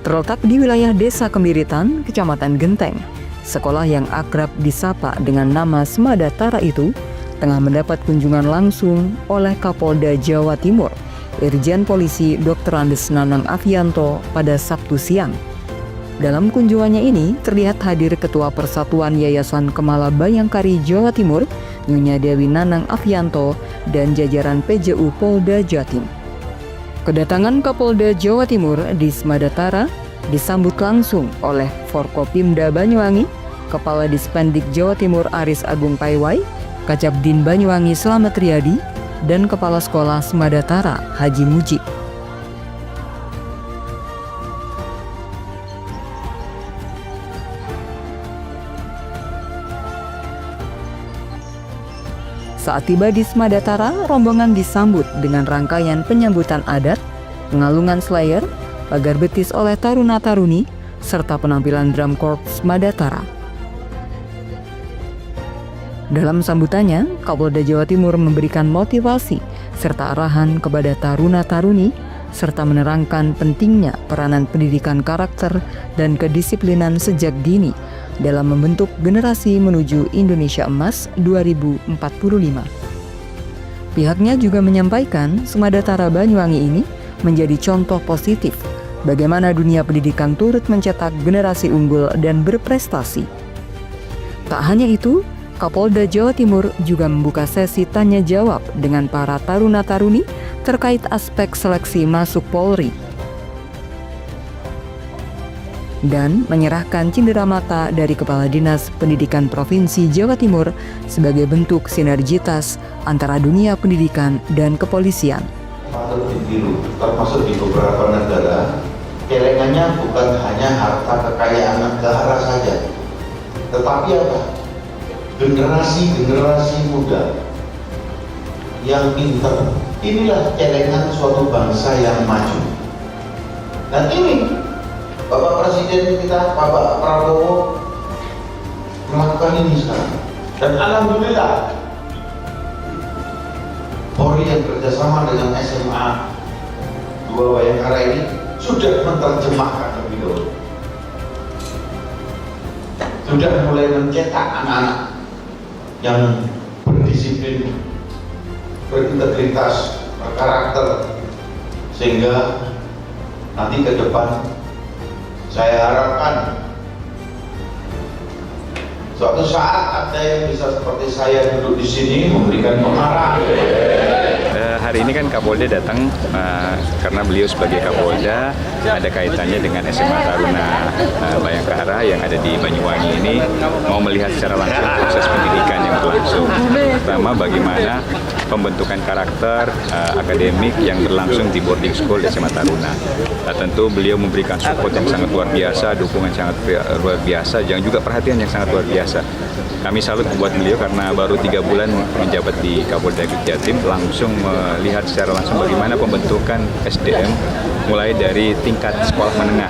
Terletak di wilayah Desa Kemiritan, Kecamatan Genteng, sekolah yang akrab disapa dengan nama Smadatara itu tengah mendapat kunjungan langsung oleh Kapolda Jawa Timur, Irjen Polisi Dr. Andes Nanang Afianto pada Sabtu siang. Dalam kunjungannya ini terlihat hadir Ketua Persatuan Yayasan Kemala Bayangkari Jawa Timur, Nyonya Dewi Nanang Afianto, dan jajaran PJU Polda Jatim. Kedatangan Kapolda Jawa Timur di Smadatara disambut langsung oleh Forkopimda Banyuwangi, Kepala Dispendik Jawa Timur Aris Agung Paiwai, Kacabdin Banyuwangi Slamet Riyadi, dan Kepala Sekolah Smadatara Haji Muji. Saat tiba di Smadatara, rombongan disambut dengan rangkaian penyambutan adat, pengalungan slayer, pagar betis oleh taruna-taruni, serta penampilan drum corps Smadatara. Dalam sambutannya, Kapolda Jawa Timur memberikan motivasi serta arahan kepada taruna-taruni serta menerangkan pentingnya peranan pendidikan karakter dan kedisiplinan sejak dini dalam membentuk generasi menuju Indonesia Emas 2045. Pihaknya juga menyampaikan Smadatara Banyuwangi ini menjadi contoh positif bagaimana dunia pendidikan turut mencetak generasi unggul dan berprestasi. Tak hanya itu, Kapolda Jawa Timur juga membuka sesi tanya jawab dengan para taruna-taruni terkait aspek seleksi masuk Polri dan menyerahkan cenderamata dari Kepala Dinas Pendidikan Provinsi Jawa Timur sebagai bentuk sinergitas antara dunia pendidikan dan kepolisian. patut ditiru, termasuk di beberapa negara. Celengannya bukan hanya harta kekayaan negara saja, tetapi apa? Generasi muda yang pintar. Inilah celengan suatu bangsa yang maju. Dan ini Bapak Presiden kita, Bapak Prabowo melakukan ini sekarang. Dan alhamdulillah Polri yang kerjasama dengan SMA 2 Bayangkara ini sudah menerjemahkan lebih dahulu. Sudah mulai mencetak anak-anak yang berdisiplin, berintegritas, berkarakter, sehingga nanti ke depan saya harapkan suatu saat ada yang bisa seperti saya duduk di sini memberikan pengarahan. Hari ini kan Kapolda datang karena beliau sebagai Kapolda ada kaitannya dengan SMA Taruna Bayangkara yang ada di Banyuwangi ini, mau melihat secara langsung proses pendidikan yang berlangsung. Pertama, bagaimana pembentukan karakter akademik yang berlangsung di boarding school SMA Taruna. Tentu beliau memberikan support yang sangat luar biasa, dukungan sangat luar biasa, dan juga perhatian yang sangat luar biasa. Kami salut buat beliau karena baru 3 bulan menjabat di Kapolda Jatim, langsung melihat secara langsung bagaimana pembentukan SDM mulai dari tingkat sekolah menengah.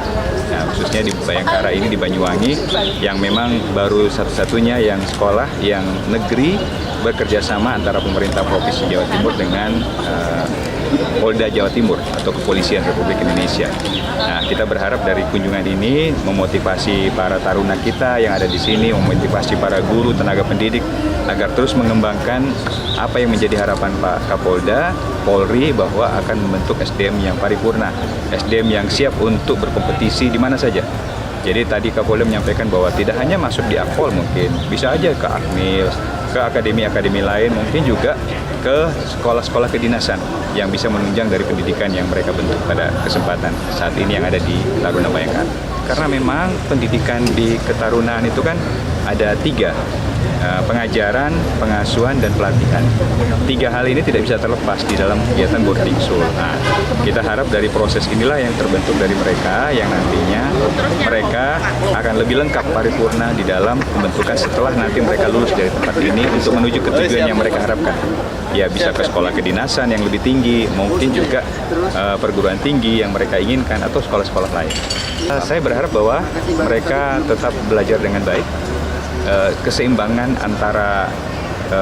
Nah, khususnya di Bayangkara ini di Banyuwangi yang memang baru satu-satunya yang sekolah yang negeri bekerjasama antara pemerintah Provinsi Jawa Timur dengan Polda Jawa Timur atau Kepolisian Republik Indonesia. Nah, kita berharap dari kunjungan ini memotivasi para taruna kita yang ada di sini, memotivasi para guru, tenaga pendidik agar terus mengembangkan apa yang menjadi harapan Pak Kapolda, Polri bahwa akan membentuk SDM yang paripurna, SDM yang siap untuk berkompetisi di mana saja. Jadi tadi Kapolda menyampaikan bahwa tidak hanya masuk di Akpol, mungkin bisa aja ke Akmil, ke akademi-akademi lain, mungkin juga ke sekolah-sekolah kedinasan yang bisa menunjang dari pendidikan yang mereka bentuk pada kesempatan saat ini yang ada di Taruna Bayangkara. Karena memang pendidikan di ketarunaan itu kan ada 3, pengajaran, pengasuhan, dan pelatihan. 3 hal ini tidak bisa terlepas di dalam kegiatan boarding school. Nah, kita harap dari proses inilah yang terbentuk dari mereka, yang nantinya mereka akan lebih lengkap paripurna di dalam pembentukan setelah nanti mereka lulus dari tempat ini untuk menuju ke tujuan yang mereka harapkan. Ya, bisa ke sekolah kedinasan yang lebih tinggi, mungkin juga perguruan tinggi yang mereka inginkan, atau sekolah-sekolah lain. Saya berharap bahwa mereka tetap belajar dengan baik, keseimbangan antara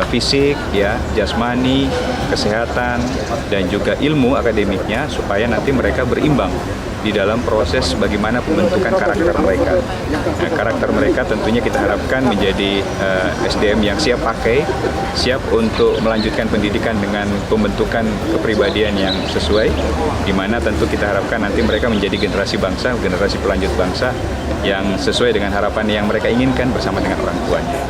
fisik, ya, jasmani, kesehatan, dan juga ilmu akademiknya supaya nanti mereka berimbang di dalam proses bagaimana pembentukan karakter mereka. Nah, karakter mereka tentunya kita harapkan menjadi SDM yang siap pakai, siap untuk melanjutkan pendidikan dengan pembentukan kepribadian yang sesuai, di mana tentu kita harapkan nanti mereka menjadi generasi bangsa, generasi pelanjut bangsa yang sesuai dengan harapan yang mereka inginkan bersama dengan orang tuanya.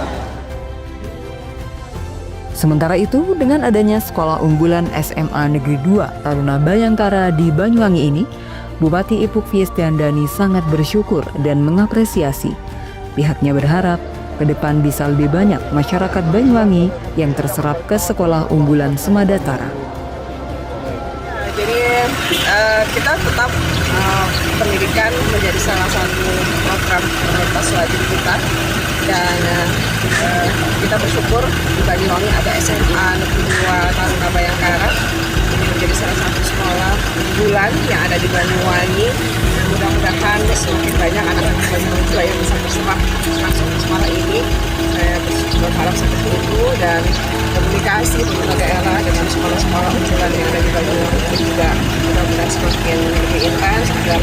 Sementara itu, dengan adanya sekolah unggulan SMA Negeri 2 Taruna Bayangkara di Banyuwangi ini, Bupati Ipuk Fiestiandani sangat bersyukur dan mengapresiasi. Pihaknya berharap ke depan bisa lebih banyak masyarakat Banyuwangi yang terserap ke sekolah unggulan Semadataran. Jadi kita tetap pendidikan menjadi salah satu program prioritas wajib kita, dan kita bersyukur di Banyuwangi ada SMA Negeri 2 Taruna Bayangkara. Ini menjadi salah satu sekolah unggulan yang ada di Banyuwangi, dan mudah-mudahan semakin banyak anak-anak Banyuwangi juga yang bisa berserah masuk ke sekolah ini. Saya berharap seperti itu, dan komunikasi pemerintah daerah dengan sekolah-sekolah unggulan yang ada di Banyuwangi ini juga mudah-mudahan semakin lebih intens agar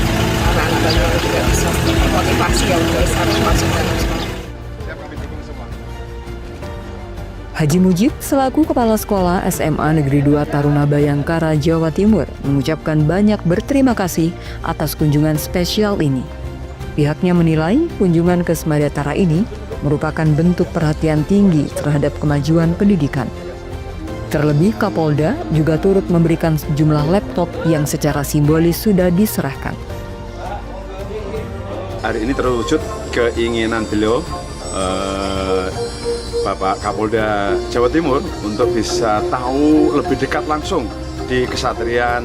anak-anak Banyuwangi juga bisa termotivasi yang bisa masuk dalam sekolah. Haji Mujib selaku Kepala Sekolah SMA Negeri 2 Taruna Bayangkara, Jawa Timur mengucapkan banyak berterima kasih atas kunjungan spesial ini. Pihaknya menilai kunjungan ke Semadataran ini merupakan bentuk perhatian tinggi terhadap kemajuan pendidikan. Terlebih Kapolda juga turut memberikan sejumlah laptop yang secara simbolis sudah diserahkan. Hari ini terwujud keinginan beliau Bapak Kapolda Jawa Timur untuk bisa tahu lebih dekat langsung di Kesatrian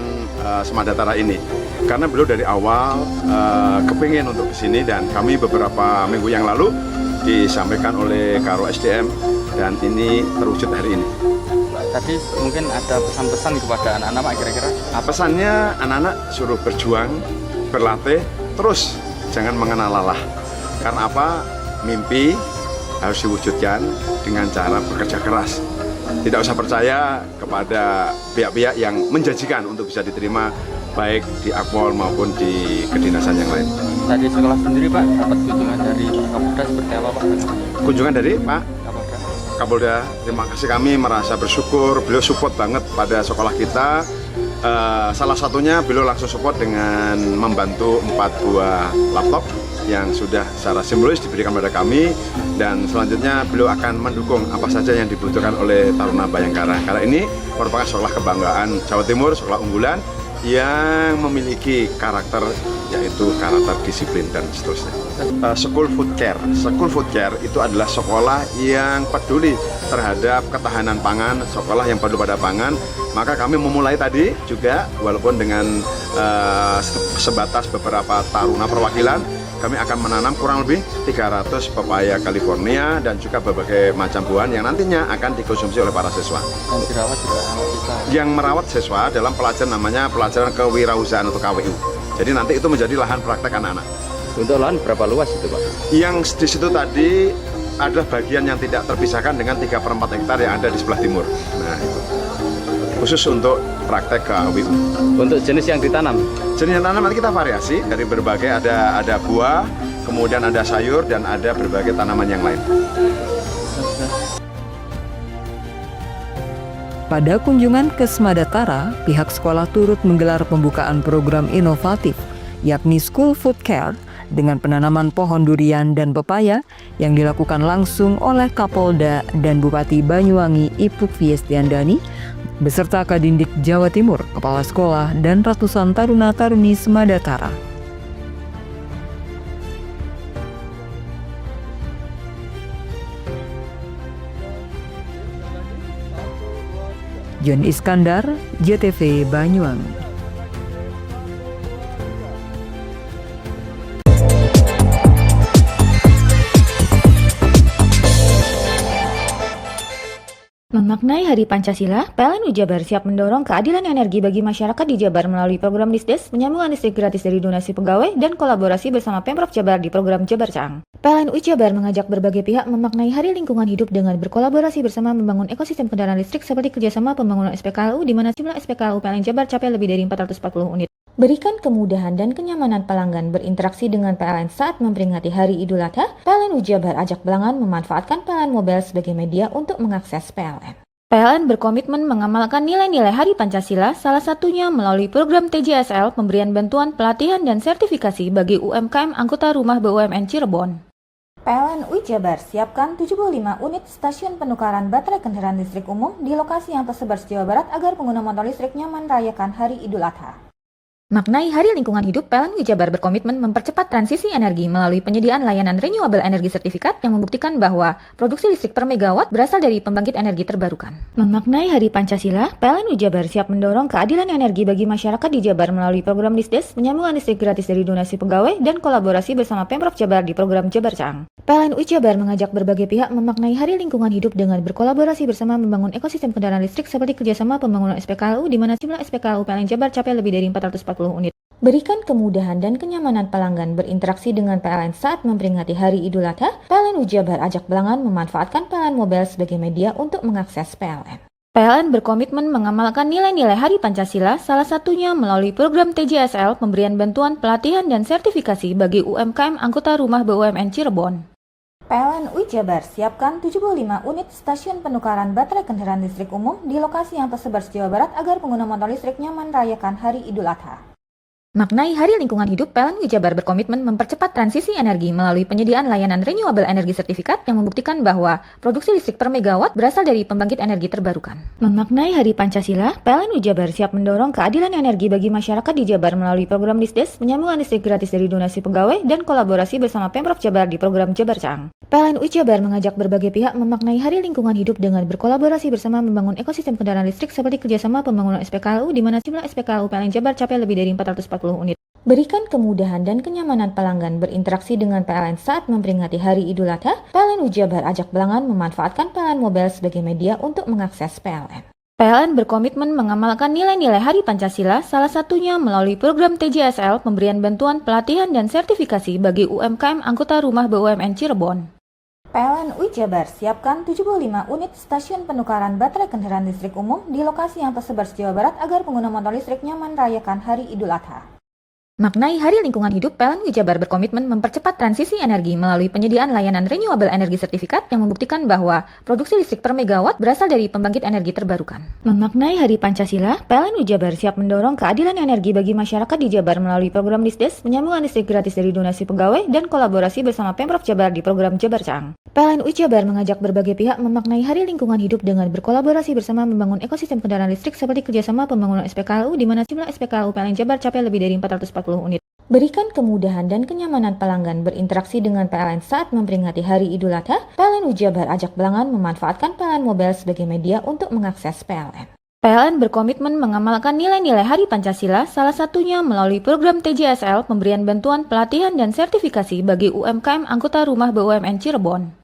Semadatara ini. Karena beliau dari awal kepingin untuk kesini, dan kami beberapa minggu yang lalu disampaikan oleh Karo SDM, dan ini terwujud hari ini. Tadi mungkin ada pesan-pesan kepada anak-anak Pak kira-kira? Pesannya anak-anak suruh berjuang, berlatih, terus jangan mengenal lelah. Karena apa? Mimpi harus diwujudkan dengan cara bekerja keras. Tidak usah percaya kepada pihak-pihak yang menjanjikan untuk bisa diterima baik di Akpol maupun di kedinasan yang lain. Tadi sekolah sendiri Pak dapat kunjungan dari Pak Kapolda seperti apa Pak? Kunjungan dari Pak Kapolda, terima kasih, kami merasa bersyukur, beliau support banget pada sekolah kita. Salah satunya beliau langsung support dengan membantu 4 buah laptop yang sudah secara simbolis diberikan pada kami, dan selanjutnya beliau akan mendukung apa saja yang dibutuhkan oleh Taruna Bayangkara. Karena ini merupakan sekolah kebanggaan Jawa Timur, sekolah unggulan yang memiliki karakter, yaitu karakter disiplin dan seterusnya. School Food Care. School Food Care itu adalah sekolah yang peduli terhadap ketahanan pangan, sekolah yang peduli pada pangan. Maka kami memulai tadi juga, walaupun dengan sebatas beberapa taruna perwakilan, kami akan menanam kurang lebih 300 pepaya California dan juga berbagai macam buah yang nantinya akan dikonsumsi oleh para siswa. Dan dirawat juga anak kita. Yang merawat siswa dalam pelajaran namanya pelajaran kewirausahaan atau KWU. Jadi nanti itu menjadi lahan praktek anak-anak. Untuk lahan berapa luas itu Pak? Yang di situ tadi adalah bagian yang tidak terpisahkan dengan 3/4 hektar yang ada di sebelah timur. Nah, itu khusus untuk praktek KWU. Untuk jenis yang ditanam? Jenis yang ditanam nanti kita variasi dari berbagai, ada buah, kemudian ada sayur, dan ada berbagai tanaman yang lain. Pada kunjungan ke Semadatara, pihak sekolah turut menggelar pembukaan program inovatif, yakni School Food Care, dengan penanaman pohon durian dan pepaya yang dilakukan langsung oleh Kapolda dan Bupati Banyuwangi Ipuk Fiestiandani, beserta Kadindik Jawa Timur, kepala sekolah, dan ratusan taruna-taruni Semadatara. John Iskandar, JTV Banyuwangi. Memaknai Hari Pancasila, PLN Jabar siap mendorong keadilan energi bagi masyarakat di Jabar melalui program Disdes, penyambungan listrik gratis dari donasi pegawai, dan kolaborasi bersama Pemprov Jabar di program Jabar Caang. PLN Jabar mengajak berbagai pihak memaknai Hari Lingkungan Hidup dengan berkolaborasi bersama membangun ekosistem kendaraan listrik seperti kerjasama pembangunan SPKLU, di mana jumlah SPKLU PLN Jabar capai lebih dari 440 unit. Berikan kemudahan dan kenyamanan pelanggan berinteraksi dengan PLN saat memperingati Hari Idul Adha, PLN Jabar ajak pelanggan memanfaatkan PLN Mobile sebagai media untuk mengakses PLN. PLN berkomitmen mengamalkan nilai-nilai Hari Pancasila, salah satunya melalui program TJSL, pemberian bantuan, pelatihan, dan sertifikasi bagi UMKM anggota rumah BUMN Cirebon. PLN Jabar siapkan 75 unit stasiun penukaran baterai kendaraan listrik umum di lokasi yang tersebar se-Jawa Barat agar pengguna motor listrik nyaman merayakan Hari Idul Adha. Maknai Hari Lingkungan Hidup, PLN Jabar berkomitmen mempercepat transisi energi melalui penyediaan layanan renewable energy sertifikat yang membuktikan bahwa produksi listrik per megawatt berasal dari pembangkit energi terbarukan. Memaknai Hari Pancasila, PLN Jabar siap mendorong keadilan energi bagi masyarakat di Jabar melalui program Disdes, penyambungan listrik gratis dari donasi pegawai, dan kolaborasi bersama Pemprov Jabar di program Jabar Caang. PLN Jabar mengajak berbagai pihak memaknai Hari Lingkungan Hidup dengan berkolaborasi bersama membangun ekosistem kendaraan listrik seperti kerjasama pembangunan SPKLU, di mana jumlah SPKLU PLN Jabar capai lebih dari 440 unit. Berikan kemudahan dan kenyamanan pelanggan berinteraksi dengan PLN saat memperingati Hari Idul Adha, PLN Jabar ajak pelanggan memanfaatkan PLN Mobile sebagai media untuk mengakses PLN. PLN berkomitmen mengamalkan nilai-nilai Hari Pancasila, salah satunya melalui program TJSL, pemberian bantuan, pelatihan, dan sertifikasi bagi UMKM anggota rumah BUMN Cirebon. PLN Jabar siapkan 75 unit stasiun penukaran baterai kendaraan listrik umum di lokasi yang tersebar se-Jawa Barat agar pengguna motor listrik nyaman merayakan Hari Idul Adha. Maknai Hari Lingkungan Hidup, PLN Jabar berkomitmen mempercepat transisi energi melalui penyediaan layanan renewable energy sertifikat yang membuktikan bahwa produksi listrik per megawatt berasal dari pembangkit energi terbarukan. Memaknai Hari Pancasila, PLN Jabar siap mendorong keadilan energi bagi masyarakat di Jabar melalui program Disdes, penyambungan listrik gratis dari donasi pegawai, dan kolaborasi bersama Pemprov Jabar di program Jabar Caang. PLN Jabar mengajak berbagai pihak memaknai Hari Lingkungan Hidup dengan berkolaborasi bersama membangun ekosistem kendaraan listrik seperti kerjasama pembangunan SPKLU di mana jumlah SPKLU PLN Jabar capai lebih dari 440 unit. Berikan kemudahan dan kenyamanan pelanggan berinteraksi dengan PLN saat memperingati Hari Idul Adha. PLN Jabar ajak pelanggan memanfaatkan PLN Mobile sebagai media untuk mengakses PLN. PLN berkomitmen mengamalkan nilai-nilai Hari Pancasila, salah satunya melalui program TJSL, pemberian bantuan, pelatihan, dan sertifikasi bagi UMKM anggota rumah BUMN Cirebon. PLN Jabar siapkan 75 unit stasiun penukaran baterai kendaraan listrik umum di lokasi yang tersebar se-Jawa Barat agar pengguna motor listrik nyaman merayakan Hari Idul Adha. Maknai Hari Lingkungan Hidup, PLN Jabar berkomitmen mempercepat transisi energi melalui penyediaan layanan renewable energy sertifikat yang membuktikan bahwa produksi listrik per megawatt berasal dari pembangkit energi terbarukan. Memaknai Hari Pancasila, PLN Jabar siap mendorong keadilan energi bagi masyarakat di Jabar melalui program Disdes, penyambungan listrik gratis dari donasi pegawai, dan kolaborasi bersama Pemprov Jabar di program Jabar Caang. PLN Jabar mengajak berbagai pihak memaknai Hari Lingkungan Hidup dengan berkolaborasi bersama membangun ekosistem kendaraan listrik seperti kerjasama pembangunan SPKLU di mana jumlah SPKLU PLN Jabar capai lebih dari 440 unit. Berikan kemudahan dan kenyamanan pelanggan berinteraksi dengan PLN saat memperingati Hari Idul Adha. PLN Jabar ajak pelanggan memanfaatkan PLN Mobile sebagai media untuk mengakses PLN. PLN berkomitmen mengamalkan nilai-nilai Hari Pancasila, salah satunya melalui program TJSL, pemberian bantuan, pelatihan, dan sertifikasi bagi UMKM anggota rumah BUMN Cirebon.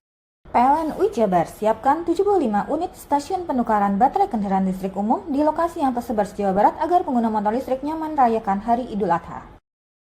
PLN Jabar siapkan 75 unit stasiun penukaran baterai kendaraan listrik umum di lokasi yang tersebar se-Jawa Barat agar pengguna motor listrik nyaman merayakan Hari Idul Adha.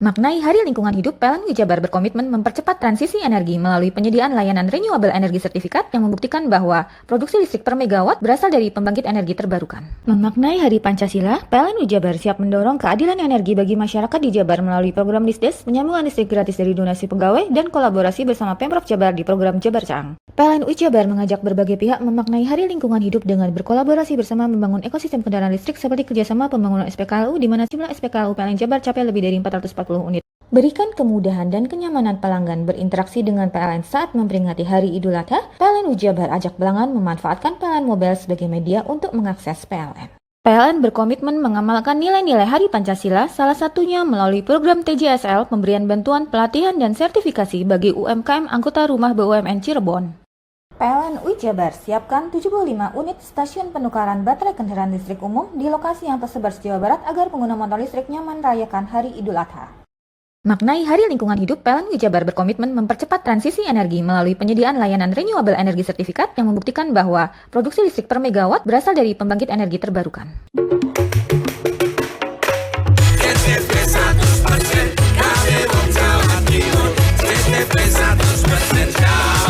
Maknai Hari Lingkungan Hidup, PLN Jabar berkomitmen mempercepat transisi energi melalui penyediaan layanan renewable energy sertifikat yang membuktikan bahwa produksi listrik per megawatt berasal dari pembangkit energi terbarukan. Memaknai Hari Pancasila, PLN Jabar siap mendorong keadilan energi bagi masyarakat di Jabar melalui program Disdes, penyambungan listrik gratis dari donasi pegawai, dan kolaborasi bersama Pemprov Jabar di program Jabar Caang. PLN Jabar mengajak berbagai pihak memaknai Hari Lingkungan Hidup dengan berkolaborasi bersama membangun ekosistem kendaraan listrik seperti kerjasama pembangunan SPKLU di mana jumlah SPKLU PLN Jabar capai lebih dari 440 unit. Berikan kemudahan dan kenyamanan pelanggan berinteraksi dengan PLN saat memperingati Hari Idul Adha. PLN Jabar ajak pelanggan memanfaatkan PLN Mobile sebagai media untuk mengakses PLN. PLN berkomitmen mengamalkan nilai-nilai Hari Pancasila, salah satunya melalui program TJSL, pemberian bantuan, pelatihan, dan sertifikasi bagi UMKM anggota rumah BUMN Cirebon. PLN Jabar siapkan 75 unit stasiun penukaran baterai kendaraan listrik umum di lokasi yang tersebar se-Jawa Barat agar pengguna motor listrik nyaman merayakan Hari Idul Adha. Maknai Hari Lingkungan Hidup, PLN Jabar berkomitmen mempercepat transisi energi melalui penyediaan layanan renewable energy sertifikat yang membuktikan bahwa produksi listrik per megawatt berasal dari pembangkit energi terbarukan. CTP 100%, kami Jawa Timur, CTP 100%